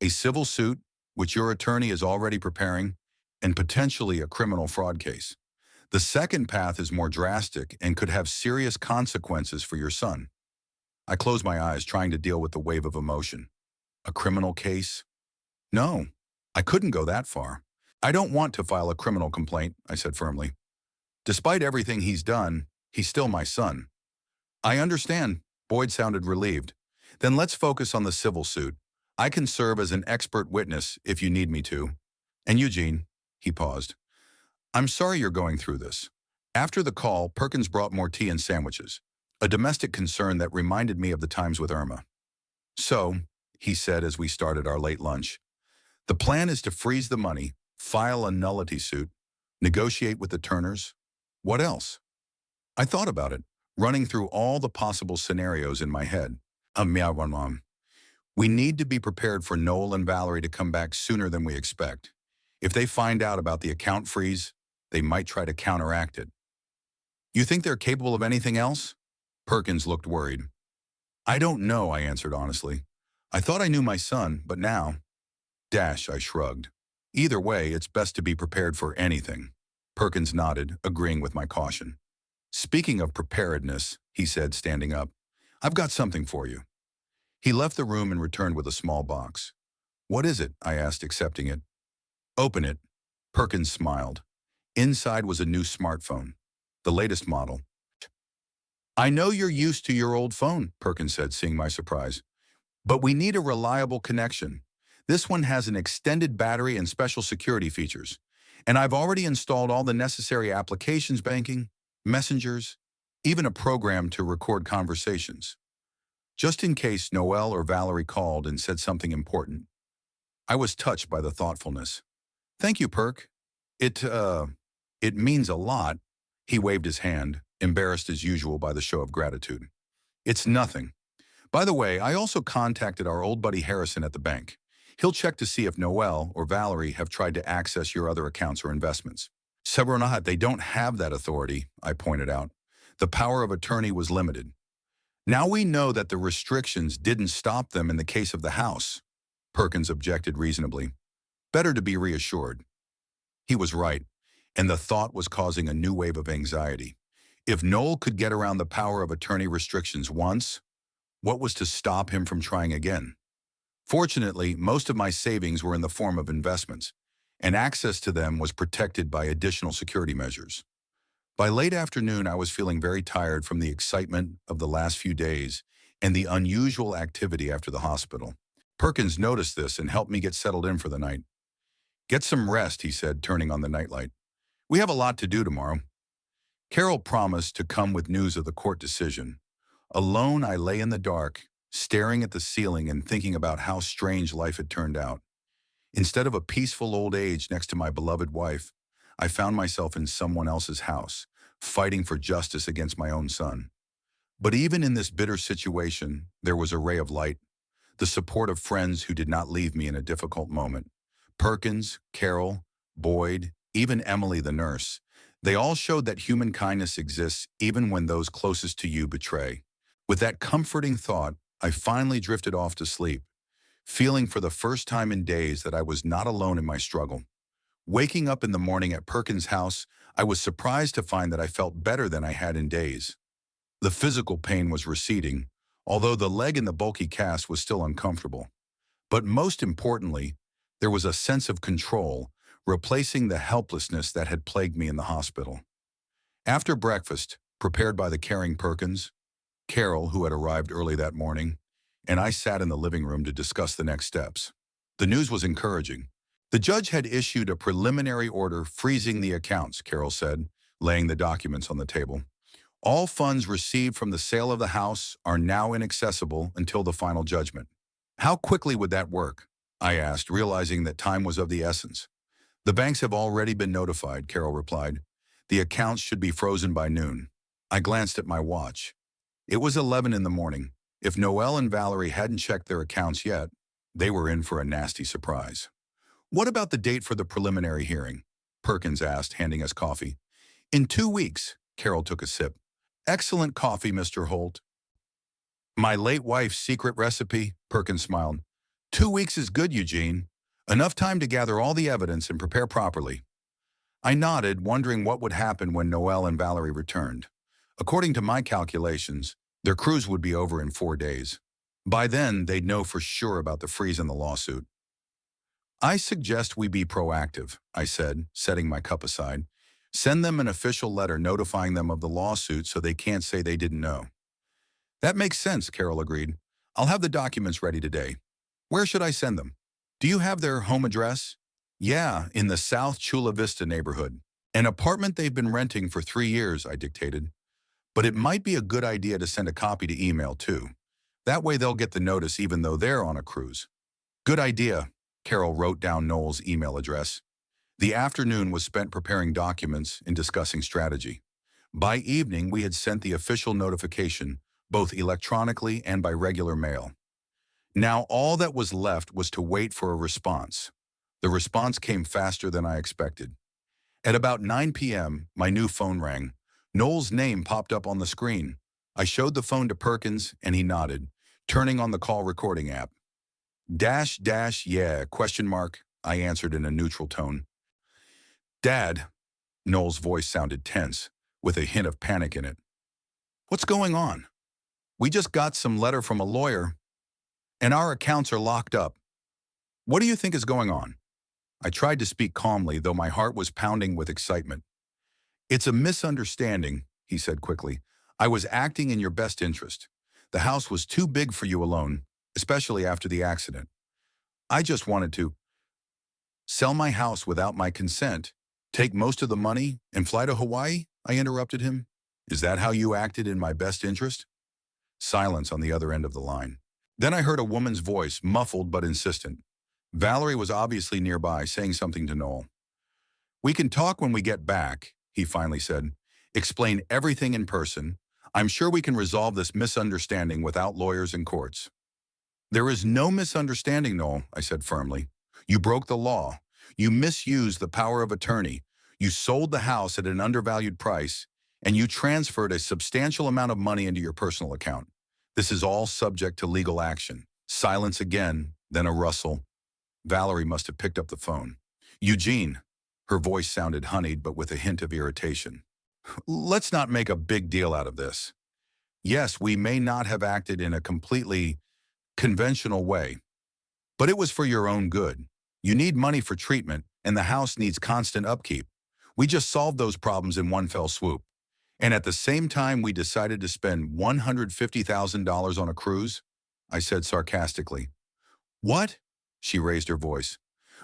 A civil suit, which your attorney is already preparing, and potentially a criminal fraud case. The second path is more drastic and could have serious consequences for your son. I closed my eyes, trying to deal with the wave of emotion. A criminal case? No, I couldn't go that far. I don't want to file a criminal complaint, I said firmly. Despite everything he's done, he's still my son. I understand, Boyd sounded relieved. Then let's focus on the civil suit. I can serve as an expert witness if you need me to. And Eugene, he paused. I'm sorry you're going through this. After the call, Perkins brought more tea and sandwiches, a domestic concern that reminded me of the times with Irma. So, he said as we started our late lunch, the plan is to freeze the money, file a nullity suit, negotiate with the Turners. What else? I thought about it, running through all the possible scenarios in my head. Mom. We need to be prepared for Noel and Valerie to come back sooner than we expect. If they find out about the account freeze, they might try to counteract it. You think they're capable of anything else? Perkins looked worried. I don't know, I answered honestly. I thought I knew my son, but now... I shrugged. Either way, it's best to be prepared for anything. Perkins nodded, agreeing with my caution. Speaking of preparedness, he said, standing up, I've got something for you. He left the room and returned with a small box. What is it? I asked, accepting it. Open it. Perkins smiled. Inside was a new smartphone, the latest model. I know you're used to your old phone, Perkins said, seeing my surprise. But we need a reliable connection. This one has an extended battery and special security features. And I've already installed all the necessary applications, banking, messengers, even a program to record conversations. Just in case Noel or Valerie called and said something important. I was touched by the thoughtfulness. Thank you, Perk. It means a lot. He waved his hand, embarrassed as usual by the show of gratitude. It's nothing. By the way, I also contacted our old buddy Harrison at the bank. He'll check to see if Noel or Valerie have tried to access your other accounts or investments. Sebronat, they don't have that authority, I pointed out. The power of attorney was limited. Now we know that the restrictions didn't stop them in the case of the house, Perkins objected reasonably. Better to be reassured. He was right, and the thought was causing a new wave of anxiety. If Noel could get around the power of attorney restrictions once, what was to stop him from trying again? Fortunately, most of my savings were in the form of investments, and access to them was protected by additional security measures. By late afternoon, I was feeling very tired from the excitement of the last few days and the unusual activity after the hospital. Perkins noticed this and helped me get settled in for the night. Get some rest, he said, turning on the nightlight. We have a lot to do tomorrow. Carol promised to come with news of the court decision. Alone, I lay in the dark, staring at the ceiling and thinking about how strange life had turned out. Instead of a peaceful old age next to my beloved wife, I found myself in someone else's house, fighting for justice against my own son. But even in this bitter situation, there was a ray of light, the support of friends who did not leave me in a difficult moment. Perkins, Carol, Boyd, even Emily the nurse. They all showed that human kindness exists even when those closest to you betray. With that comforting thought, I finally drifted off to sleep, feeling for the first time in days that I was not alone in my struggle. Waking up in the morning at Perkins' house, I was surprised to find that I felt better than I had in days. The physical pain was receding, although the leg in the bulky cast was still uncomfortable. But most importantly, there was a sense of control, replacing the helplessness that had plagued me in the hospital. After breakfast, prepared by the caring Perkins, Carol, who had arrived early that morning, and I sat in the living room to discuss the next steps. The news was encouraging. The judge had issued a preliminary order freezing the accounts, Carol said, laying the documents on the table. All funds received from the sale of the house are now inaccessible until the final judgment. How quickly would that work? I asked, realizing that time was of the essence. The banks have already been notified, Carol replied. The accounts should be frozen by noon. I glanced at my watch. It was 11 in the morning. If Noelle and Valerie hadn't checked their accounts yet, they were in for a nasty surprise. What about the date for the preliminary hearing? Perkins asked, handing us coffee. In 2 weeks, Carol took a sip. Excellent coffee, Mr. Holt. My late wife's secret recipe, Perkins smiled. 2 weeks is good, Eugene. Enough time to gather all the evidence and prepare properly. I nodded, wondering what would happen when Noelle and Valerie returned. According to my calculations, their cruise would be over in 4 days. By then, they'd know for sure about the freeze in the lawsuit. I suggest we be proactive, I said, setting my cup aside. Send them an official letter notifying them of the lawsuit so they can't say they didn't know. That makes sense, Carol agreed. I'll have the documents ready today. Where should I send them? Do you have their home address? Yeah, in the South Chula Vista neighborhood. An apartment they've been renting for 3 years, I dictated. But it might be a good idea to send a copy to email, too. That way they'll get the notice even though they're on a cruise. Good idea, Carol wrote down Noel's email address. The afternoon was spent preparing documents and discussing strategy. By evening, we had sent the official notification, both electronically and by regular mail. Now all that was left was to wait for a response. The response came faster than I expected. At about 9 p.m., my new phone rang. Noel's name popped up on the screen. I showed the phone to Perkins, and he nodded, turning on the call recording app. Yeah, question mark, I answered in a neutral tone. Dad, Noel's voice sounded tense, with a hint of panic in it. What's going on? We just got some letter from a lawyer, and our accounts are locked up. What do you think is going on? I tried to speak calmly, though my heart was pounding with excitement. It's a misunderstanding, he said quickly. I was acting in your best interest. The house was too big for you alone, especially after the accident. I just wanted to sell my house without my consent, take most of the money, and fly to Hawaii, I interrupted him. Is that how you acted in my best interest? Silence on the other end of the line. Then I heard a woman's voice, muffled but insistent. Valerie was obviously nearby, saying something to Noel. We can talk when we get back, he finally said. Explain everything in person. I'm sure we can resolve this misunderstanding without lawyers and courts. There is no misunderstanding, Noel, I said firmly. You broke the law. You misused the power of attorney. You sold the house at an undervalued price, and you transferred a substantial amount of money into your personal account. This is all subject to legal action. Silence again, then a rustle. Valerie must have picked up the phone. Eugene. Her voice sounded honeyed, but with a hint of irritation. Let's not make a big deal out of this. Yes, we may not have acted in a completely conventional way, but it was for your own good. You need money for treatment, and the house needs constant upkeep. We just solved those problems in one fell swoop. And at the same time, we decided to spend $150,000 on a cruise? I said sarcastically. What? She raised her voice.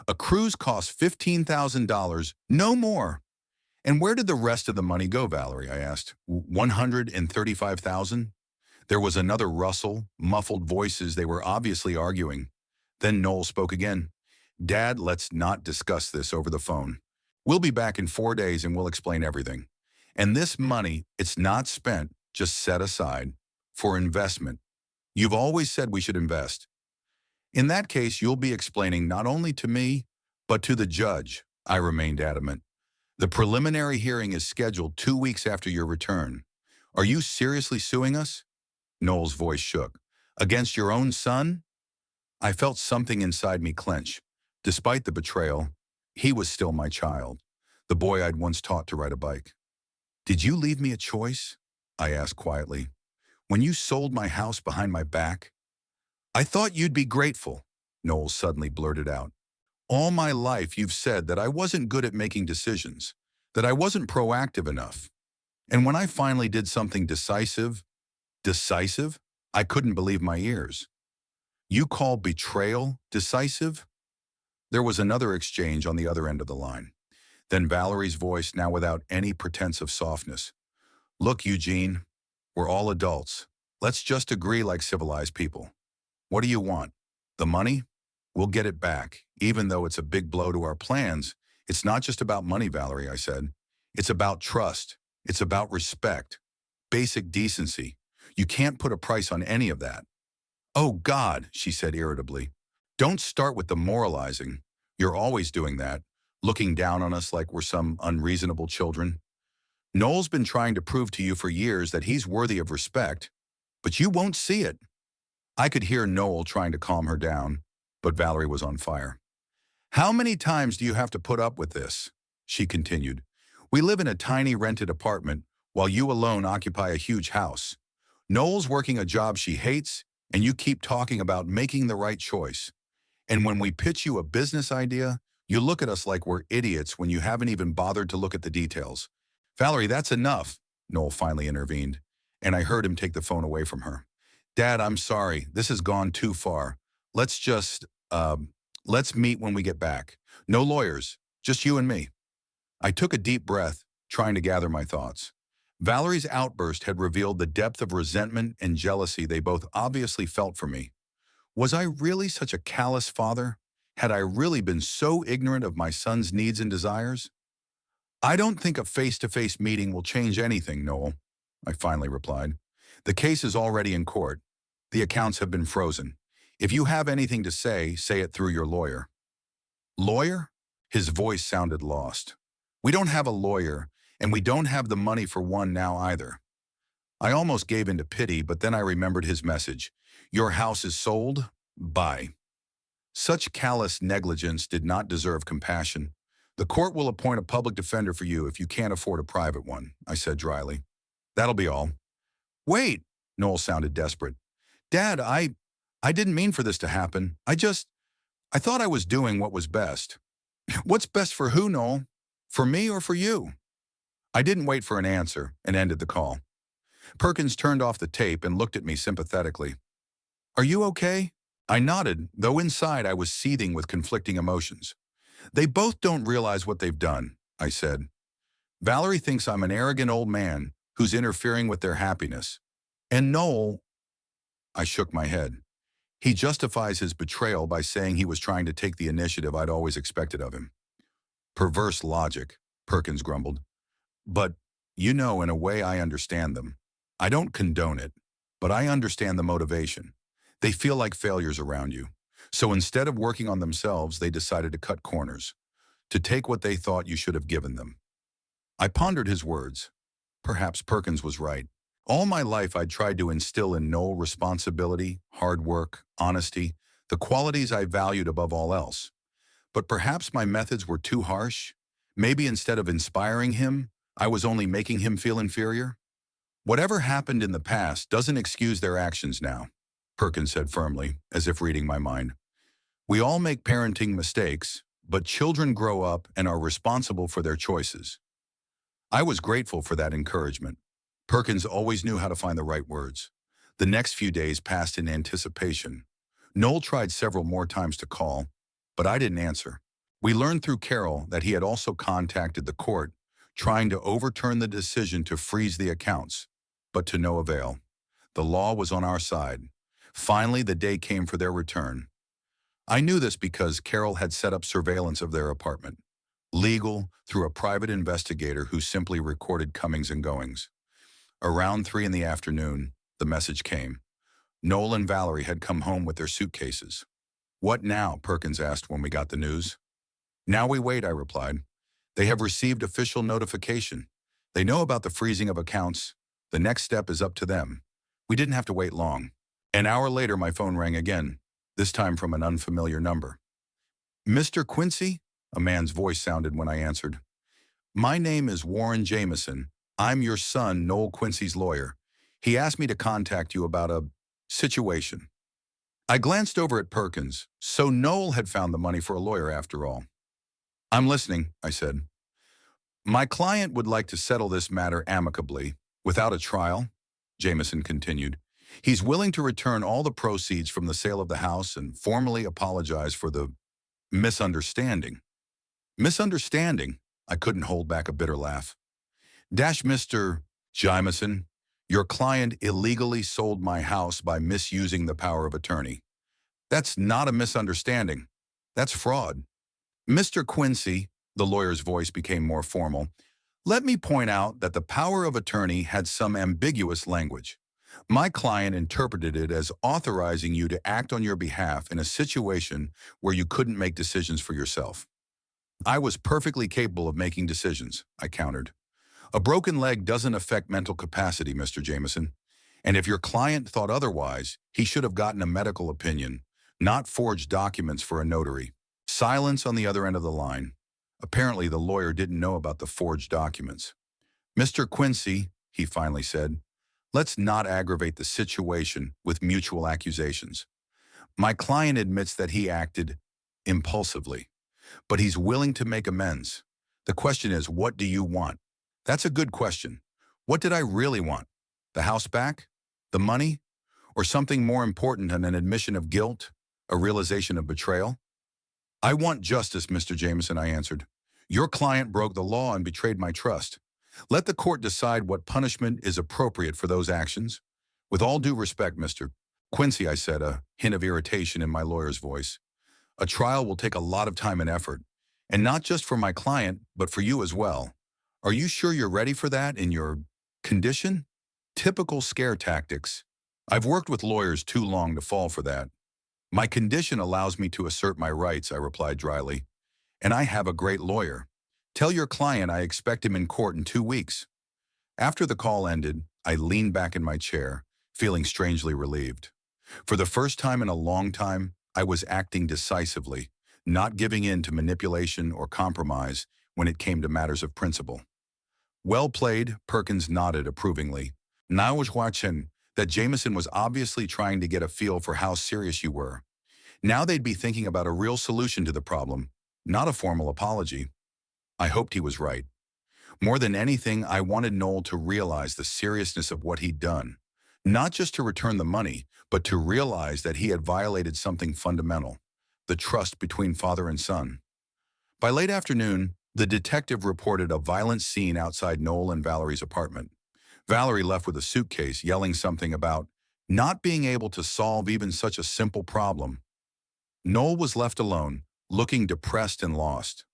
A cruise costs $15,000, no more. And where did the rest of the money go, Valerie? I asked. $135,000? There was another rustle, muffled voices. They were obviously arguing. Then Noel spoke again. Dad, let's not discuss this over the phone. We'll be back in 4 days and we'll explain everything. And this money, it's not spent, just set aside for investment. You've always said we should invest. In that case, you'll be explaining not only to me, but to the judge, I remained adamant. The preliminary hearing is scheduled 2 weeks after your return. Are you seriously suing us? Noel's voice shook. Against your own son? I felt something inside me clench. Despite the betrayal, he was still my child, the boy I'd once taught to ride a bike. Did you leave me a choice? I asked quietly. When you sold my house behind my back? I thought you'd be grateful, Noel suddenly blurted out. All my life you've said that I wasn't good at making decisions, that I wasn't proactive enough. And when I finally did something decisive, I couldn't believe my ears. You call betrayal decisive? There was another exchange on the other end of the line. Then Valerie's voice, now without any pretense of softness. Look, Eugene, we're all adults. Let's just agree like civilized people. What do you want? The money? We'll get it back, even though it's a big blow to our plans. It's not just about money, Valerie, I said. It's about trust. It's about respect. Basic decency. You can't put a price on any of that. Oh, God, she said irritably. Don't start with the moralizing. You're always doing that, looking down on us like we're some unreasonable children. Noel's been trying to prove to you for years that he's worthy of respect, but you won't see it. I could hear Noel trying to calm her down, but Valerie was on fire. How many times do you have to put up with this? She continued. We live in a tiny rented apartment while you alone occupy a huge house. Noel's working a job she hates, and you keep talking about making the right choice. And when we pitch you a business idea, you look at us like we're idiots when you haven't even bothered to look at the details. Valerie, that's enough, Noel finally intervened, and I heard him take the phone away from her. Dad, I'm sorry. This has gone too far. Let's meet when we get back. No lawyers, just you and me. I took a deep breath, trying to gather my thoughts. Valerie's outburst had revealed the depth of resentment and jealousy they both obviously felt for me. Was I really such a callous father? Had I really been so ignorant of my son's needs and desires? I don't think a face-to-face meeting will change anything, Noel, I finally replied. The case is already in court. The accounts have been frozen. If you have anything to say it through your lawyer. Lawyer? His voice sounded lost. We don't have a lawyer, and we don't have the money for one now either. I almost gave in to pity, but then I remembered his message. Your house is sold? Bye. Such callous negligence did not deserve compassion. The court will appoint a public defender for you if you can't afford a private one, I said dryly. That'll be all. Wait, Noel sounded desperate. Dad, I didn't mean for this to happen. I thought I was doing what was best. What's best for who, Noel? For me or for you? I didn't wait for an answer and ended the call. Perkins turned off the tape and looked at me sympathetically. Are you okay? I nodded, though inside I was seething with conflicting emotions. They both don't realize what they've done, I said. Valerie thinks I'm an arrogant old man who's interfering with their happiness. And Noel, I shook my head. He justifies his betrayal by saying he was trying to take the initiative I'd always expected of him. Perverse logic, Perkins grumbled. But, in a way I understand them. I don't condone it, but I understand the motivation. They feel like failures around you. So instead of working on themselves, they decided to cut corners, to take what they thought you should have given them. I pondered his words. Perhaps Perkins was right. All my life I'd tried to instill in Noel responsibility, hard work, honesty, the qualities I valued above all else. But perhaps my methods were too harsh. Maybe instead of inspiring him, I was only making him feel inferior. Whatever happened in the past doesn't excuse their actions now, Perkins said firmly, as if reading my mind. We all make parenting mistakes, but children grow up and are responsible for their choices. I was grateful for that encouragement. Perkins always knew how to find the right words. The next few days passed in anticipation. Noel tried several more times to call, but I didn't answer. We learned through Carol that he had also contacted the court, trying to overturn the decision to freeze the accounts, but to no avail. The law was on our side. Finally, the day came for their return. I knew this because Carol had set up surveillance of their apartment. Legal, through a private investigator who simply recorded comings and goings. Around 3 in the afternoon, the message came. Noel and Valerie had come home with their suitcases. "What now?" Perkins asked when we got the news. "Now we wait," I replied. "They have received official notification. They know about the freezing of accounts. The next step is up to them." We didn't have to wait long. An hour later, my phone rang again, this time from an unfamiliar number. "Mr. Quincy?" A man's voice sounded when I answered. "My name is Warren Jameson. I'm your son, Noel Quincy's lawyer. He asked me to contact you about a situation." I glanced over at Perkins. So Noel had found the money for a lawyer after all. "I'm listening," I said. "My client would like to settle this matter amicably, without a trial," Jameson continued. "He's willing to return all the proceeds from the sale of the house and formally apologize for the misunderstanding." "Misunderstanding?" I couldn't hold back a bitter laugh. "Mr. Jameson, your client illegally sold my house by misusing the power of attorney. That's not a misunderstanding. That's fraud." "Mr. Quincy," the lawyer's voice became more formal, "let me point out that the power of attorney had some ambiguous language. My client interpreted it as authorizing you to act on your behalf in a situation where you couldn't make decisions for yourself." "I was perfectly capable of making decisions," I countered. "A broken leg doesn't affect mental capacity, Mr. Jameson. And if your client thought otherwise, he should have gotten a medical opinion, not forged documents for a notary." Silence on the other end of the line. Apparently, the lawyer didn't know about the forged documents. "Mr. Quincy," he finally said, "let's not aggravate the situation with mutual accusations. My client admits that he acted impulsively, but he's willing to make amends. The question is, what do you want?" "That's a good question. What did I really want? The house back? The money? Or something more important than an admission of guilt? A realization of betrayal?" "I want justice, Mr. Jameson," I answered. "Your client broke the law and betrayed my trust. Let the court decide what punishment is appropriate for those actions." "With all due respect, Mr. Quincy," I said, a hint of irritation in my lawyer's voice, "a trial will take a lot of time and effort, and not just for my client, but for you as well. Are you sure you're ready for that in your condition?" Typical scare tactics. I've worked with lawyers too long to fall for that. "My condition allows me to assert my rights," I replied dryly. "And I have a great lawyer. Tell your client I expect him in court in 2 weeks." After the call ended, I leaned back in my chair, feeling strangely relieved. For the first time in a long time, I was acting decisively, not giving in to manipulation or compromise when it came to matters of principle. "Well played," Perkins nodded approvingly. "Now was watching that Jameson was obviously trying to get a feel for how serious you were. Now they'd be thinking about a real solution to the problem, not a formal apology." I hoped he was right. More than anything, I wanted Noel to realize the seriousness of what he'd done. Not just to return the money, but to realize that he had violated something fundamental, the trust between father and son. By late afternoon, the detective reported a violent scene outside Noel and Valerie's apartment. Valerie left with a suitcase, yelling something about not being able to solve even such a simple problem. Noel was left alone, looking depressed and lost.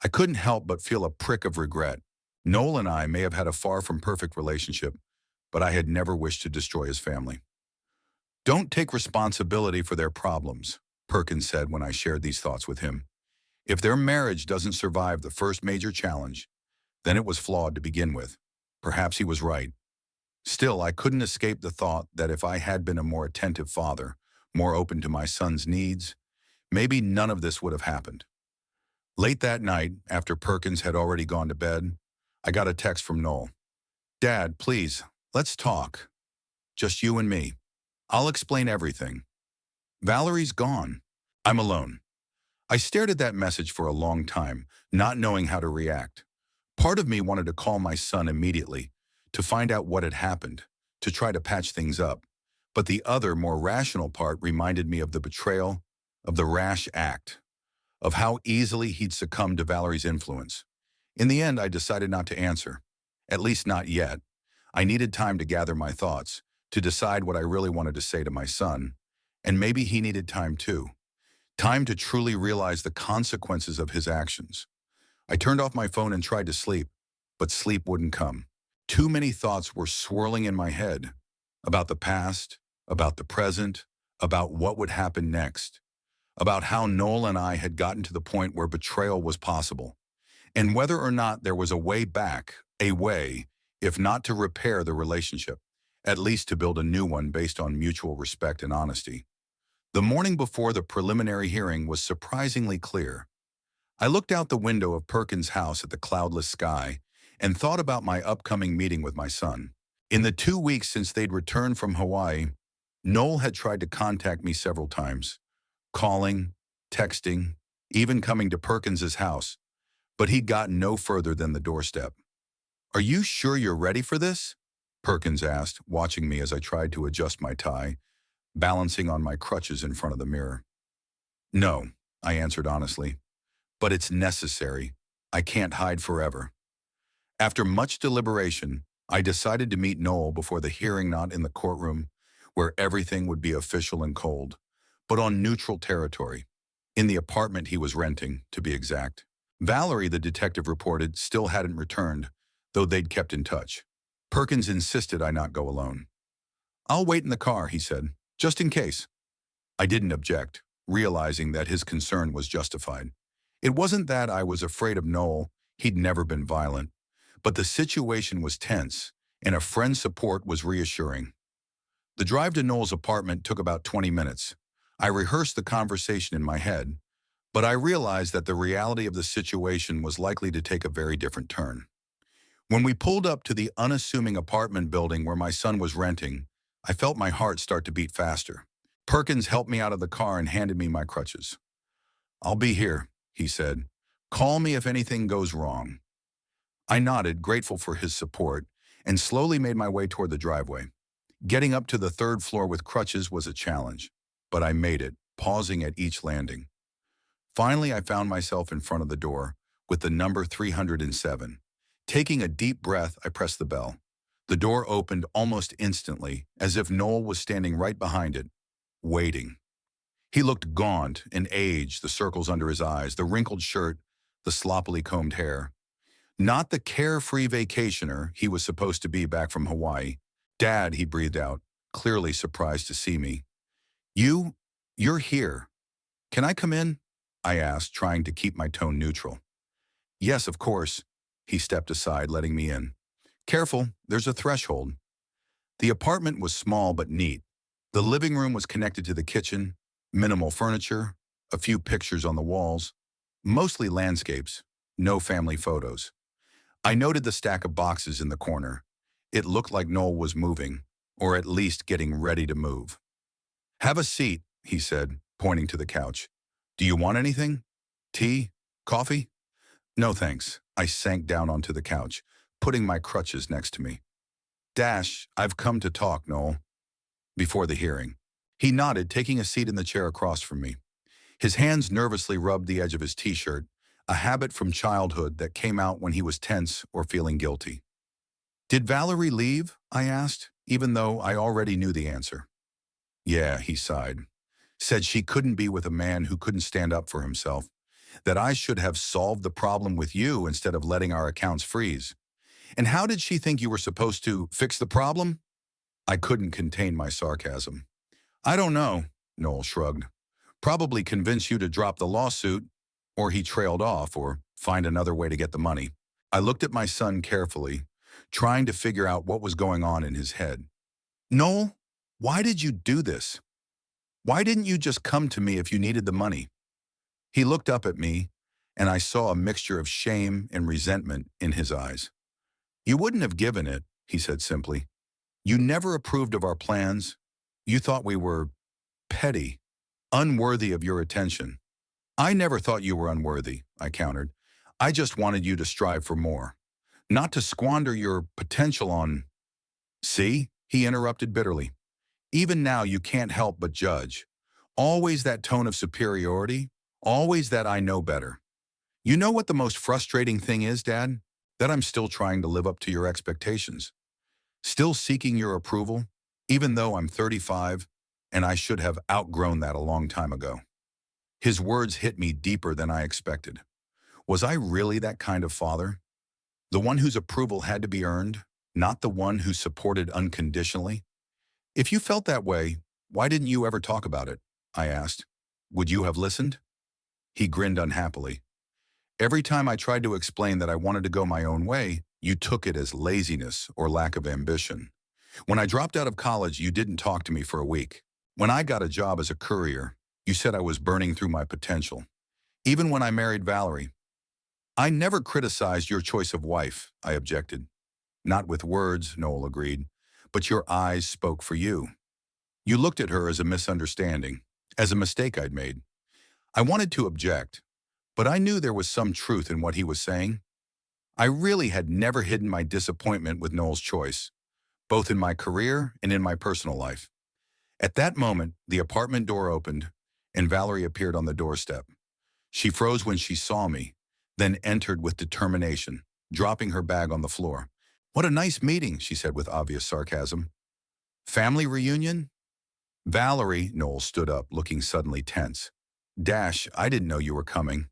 I couldn't help but feel a prick of regret. Noel and I may have had a far from perfect relationship, but I had never wished to destroy his family. "Don't take responsibility for their problems," Perkins said when I shared these thoughts with him. "If their marriage doesn't survive the first major challenge, then it was flawed to begin with." Perhaps he was right. Still, I couldn't escape the thought that if I had been a more attentive father, more open to my son's needs, maybe none of this would have happened. Late that night, after Perkins had already gone to bed, I got a text from Noel. "Dad, please, let's talk. Just you and me. I'll explain everything. Valerie's gone. I'm alone." I stared at that message for a long time, not knowing how to react. Part of me wanted to call my son immediately, to find out what had happened, to try to patch things up. But the other, more rational part reminded me of the betrayal, of the rash act, of how easily he'd succumbed to Valerie's influence. In the end, I decided not to answer. At least not yet. I needed time to gather my thoughts, to decide what I really wanted to say to my son, and maybe he needed time too. Time to truly realize the consequences of his actions. I turned off my phone and tried to sleep, but sleep wouldn't come. Too many thoughts were swirling in my head about the past, about the present, about what would happen next, about how Noel and I had gotten to the point where betrayal was possible, and whether or not there was a way back, a way, if not to repair the relationship, at least to build a new one based on mutual respect and honesty. The morning before the preliminary hearing was surprisingly clear. I looked out the window of Perkins' house at the cloudless sky and thought about my upcoming meeting with my son. In the 2 weeks since they'd returned from Hawaii, Noel had tried to contact me several times, calling, texting, even coming to Perkins' house, but he'd gotten no further than the doorstep. "Are you sure you're ready for this?" Perkins asked, watching me as I tried to adjust my tie, balancing on my crutches in front of the mirror. "No," I answered honestly, "but it's necessary. I can't hide forever." After much deliberation, I decided to meet Noel before the hearing, not in the courtroom, where everything would be official and cold, but on neutral territory, in the apartment he was renting, to be exact. Valerie, the detective reported, still hadn't returned, though they'd kept in touch. Perkins insisted I not go alone. "I'll wait in the car," he said, "just in case." I didn't object, realizing that his concern was justified. It wasn't that I was afraid of Noel, he'd never been violent, but the situation was tense, and a friend's support was reassuring. The drive to Noel's apartment took about 20 minutes. I rehearsed the conversation in my head, but I realized that the reality of the situation was likely to take a very different turn. When we pulled up to the unassuming apartment building where my son was renting, I felt my heart start to beat faster. Perkins helped me out of the car and handed me my crutches. "I'll be here," he said. "Call me if anything goes wrong." I nodded, grateful for his support, and slowly made my way toward the driveway. Getting up to the third floor with crutches was a challenge, but I made it, pausing at each landing. Finally, I found myself in front of the door, with the number 307. Taking a deep breath, I pressed the bell. The door opened almost instantly, as if Noel was standing right behind it, waiting. He looked gaunt and aged, the circles under his eyes, the wrinkled shirt, the sloppily combed hair. Not the carefree vacationer he was supposed to be back from Hawaii. "Dad," he breathed out, clearly surprised to see me. You're here. Can I come in?" I asked, trying to keep my tone neutral. "Yes, of course." He stepped aside, letting me in. "Careful, there's a threshold." The apartment was small but neat. The living room was connected to the kitchen, minimal furniture, a few pictures on the walls, mostly landscapes, no family photos. I noted the stack of boxes in the corner. It looked like Noel was moving, or at least getting ready to move. "Have a seat," he said, pointing to the couch. "Do you want anything? Tea? Coffee?" "No, thanks." I sank down onto the couch, putting my crutches next to me. "I've come to talk, Noel." Before the hearing. He nodded, taking a seat in the chair across from me. His hands nervously rubbed the edge of his t-shirt, a habit from childhood that came out when he was tense or feeling guilty. "Did Valerie leave?" I asked, even though I already knew the answer. "Yeah," he sighed. "Said she couldn't be with a man who couldn't stand up for himself. That I should have solved the problem with you instead of letting our accounts freeze. And how did she think you were supposed to fix the problem?" I couldn't contain my sarcasm. "I don't know," Noel shrugged. "Probably convince you to drop the lawsuit," or he trailed off, or find another way to get the money. I looked at my son carefully, trying to figure out what was going on in his head. "Noel, why did you do this? Why didn't you just come to me if you needed the money?" He looked up at me, and I saw a mixture of shame and resentment in his eyes. "You wouldn't have given it," he said simply. "You never approved of our plans. You thought we were petty, unworthy of your attention." "I never thought you were unworthy," I countered. "I just wanted you to strive for more, not to squander your potential on—" "See?" he interrupted bitterly. "Even now you can't help but judge. Always that tone of superiority, always that I know better. You know what the most frustrating thing is, Dad? That I'm still trying to live up to your expectations. Still seeking your approval. even though I'm 35 and I should have outgrown that a long time ago. His words hit me deeper than I expected. Was I really that kind of father? The one whose approval had to be earned, not the one who supported unconditionally? If you felt that way, why didn't you ever talk about it? I asked. Would you have listened? He grinned unhappily. Every time I tried to explain that I wanted to go my own way, you took it as laziness or lack of ambition. When I dropped out of college, you didn't talk to me for a week. When I got a job as a courier, you said I was burning through my potential. Even when I married Valerie, I never criticized your choice of wife, I objected. Not with words, Noel agreed, but your eyes spoke for you. You looked at her as a misunderstanding, as a mistake I'd made. I wanted to object, but I knew there was some truth in what he was saying. I really had never hidden my disappointment with Noel's choice, both in my career and in my personal life. At that moment, the apartment door opened, and Valerie appeared on the doorstep. She froze when she saw me, then entered with determination, dropping her bag on the floor. What a nice meeting, she said with obvious sarcasm. Family reunion? Valerie, Noel stood up, looking suddenly tense. Dash, I didn't know you were coming.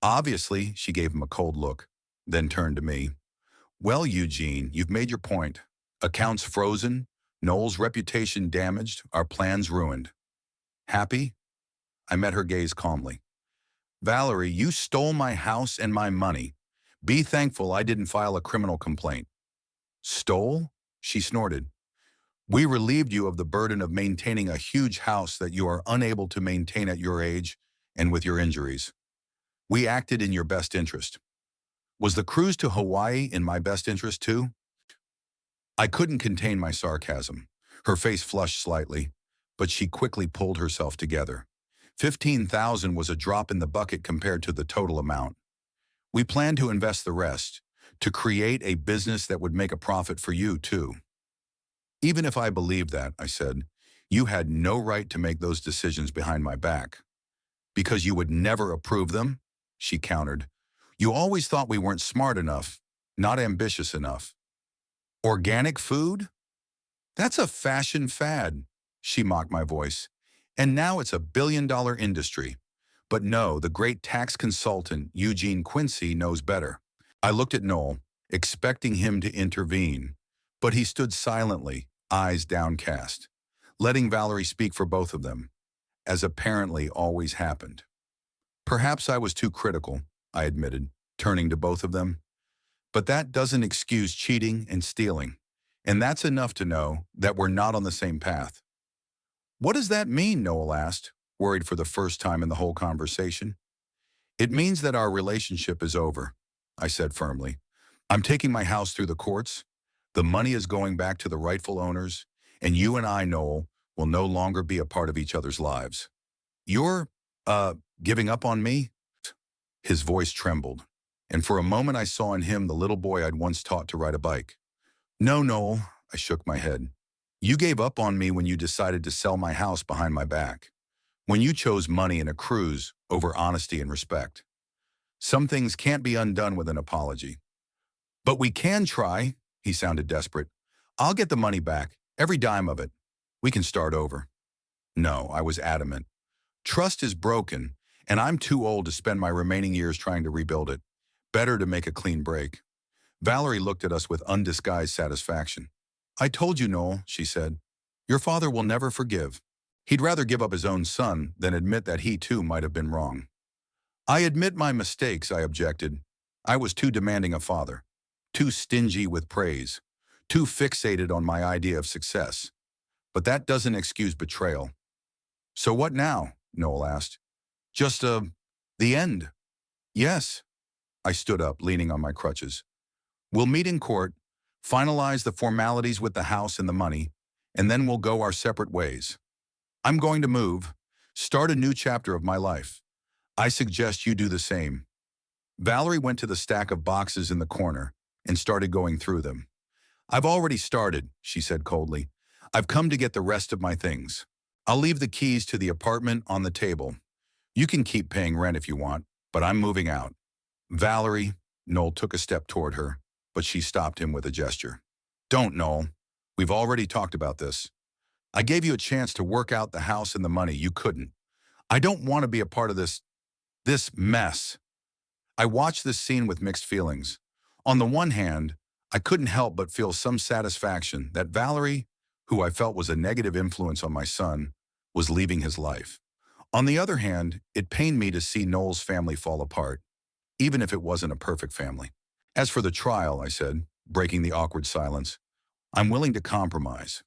Obviously, she gave him a cold look, then turned to me. Well, Eugene, you've made your point. Accounts frozen, Noel's reputation damaged, our plans ruined. Happy? I met her gaze calmly. Valerie, you stole my house and my money. Be thankful I didn't file a criminal complaint. Stole? She snorted. We relieved you of the burden of maintaining a huge house that you are unable to maintain at your age and with your injuries. We acted in your best interest. Was the cruise to Hawaii in my best interest too? I couldn't contain my sarcasm. Her face flushed slightly, but she quickly pulled herself together. 15,000 was a drop in the bucket compared to the total amount. We planned to invest the rest, to create a business that would make a profit for you too. Even if I believed that, I said, you had no right to make those decisions behind my back. Because you would never approve them? She countered. You always thought we weren't smart enough, not ambitious enough. Organic food? That's a fashion fad, she mocked my voice. And now it's a billion-dollar industry. But no, the great tax consultant, Eugene Quincy, knows better. I looked at Noel, expecting him to intervene, but he stood silently, eyes downcast, letting Valerie speak for both of them, as apparently always happened. Perhaps I was too critical, I admitted, turning to both of them. But that doesn't excuse cheating and stealing, and that's enough to know that we're not on the same path. What does that mean, Noel asked, worried for the first time in the whole conversation. It means that our relationship is over, I said firmly. I'm taking my house through the courts, the money is going back to the rightful owners, and you and I, Noel, will no longer be a part of each other's lives. You're, giving up on me? His voice trembled, and for a moment I saw in him the little boy I'd once taught to ride a bike. No, Noel, I shook my head. You gave up on me when you decided to sell my house behind my back, when you chose money and a cruise over honesty and respect. Some things can't be undone with an apology. But we can try, he sounded desperate. I'll get the money back, every dime of it. We can start over. No, I was adamant. Trust is broken, and I'm too old to spend my remaining years trying to rebuild it. Better to make a clean break. Valerie looked at us with undisguised satisfaction. I told you, Noel, she said. Your father will never forgive. He'd rather give up his own son than admit that he too might have been wrong. I admit my mistakes, I objected. I was too demanding a father, too stingy with praise, too fixated on my idea of success. But that doesn't excuse betrayal. So what now? Noel asked. Just, the end. Yes. I stood up, leaning on my crutches. We'll meet in court, finalize the formalities with the house and the money, and then we'll go our separate ways. I'm going to move, start a new chapter of my life. I suggest you do the same. Valerie went to the stack of boxes in the corner and started going through them. I've already started, she said coldly. I've come to get the rest of my things. I'll leave the keys to the apartment on the table. You can keep paying rent if you want, but I'm moving out. Valerie, Noel took a step toward her, but she stopped him with a gesture. Don't, Noel. We've already talked about this. I gave you a chance to work out the house and the money. You couldn't. I don't want to be a part of this mess. I watched this scene with mixed feelings. On the one hand, I couldn't help but feel some satisfaction that Valerie, who I felt was a negative influence on my son, was leaving his life. On the other hand, it pained me to see Noel's family fall apart, even if it wasn't a perfect family. As for the trial, I said, breaking the awkward silence, I'm willing to compromise.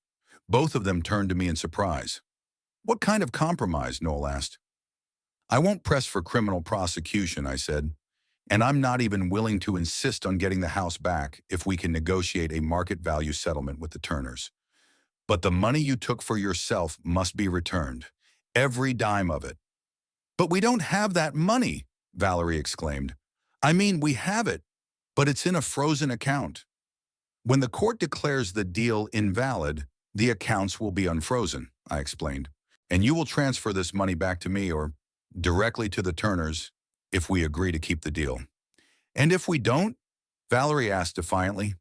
Both of them turned to me in surprise. What kind of compromise? Noel asked. I won't press for criminal prosecution, I said, and I'm not even willing to insist on getting the house back if we can negotiate a market value settlement with the Turners. But the money you took for yourself must be returned. Every dime of it. But we don't have that money, Valerie exclaimed. I mean, we have it, but it's in a frozen account. When the court declares the deal invalid, the accounts will be unfrozen, I explained, and you will transfer this money back to me or directly to the Turners if we agree to keep the deal. And if we don't? Valerie asked defiantly.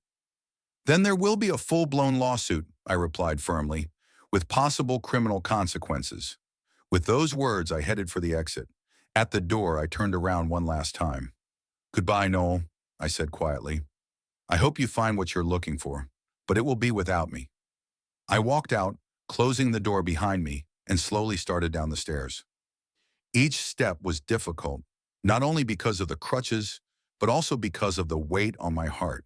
Then there will be a full-blown lawsuit, I replied firmly, with possible criminal consequences. With those words, I headed for the exit. At the door, I turned around one last time. Goodbye, Noel, I said quietly. I hope you find what you're looking for, but it will be without me. I walked out, closing the door behind me, and slowly started down the stairs. Each step was difficult, not only because of the crutches, but also because of the weight on my heart.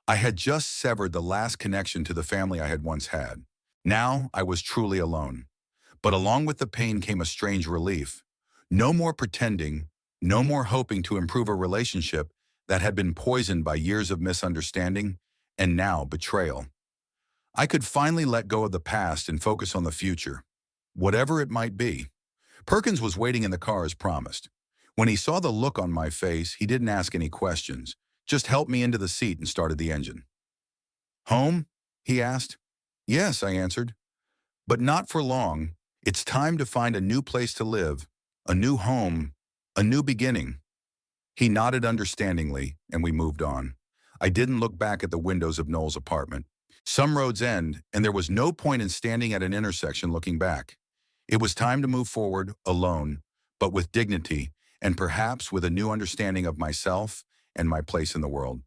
I had just severed the last connection to the family I had once had. Now I was truly alone. But along with the pain came a strange relief. No more pretending, no more hoping to improve a relationship that had been poisoned by years of misunderstanding and now betrayal. I could finally let go of the past and focus on the future, whatever it might be. Perkins was waiting in the car as promised. When he saw the look on my face, he didn't ask any questions, just helped me into the seat and started the engine. Home? He asked. Yes, I answered. But not for long. It's time to find a new place to live, a new home, a new beginning. He nodded understandingly, and we moved on. I didn't look back at the windows of Noel's apartment. Some roads end, and there was no point in standing at an intersection looking back. It was time to move forward, alone, but with dignity, and perhaps with a new understanding of myself and my place in the world.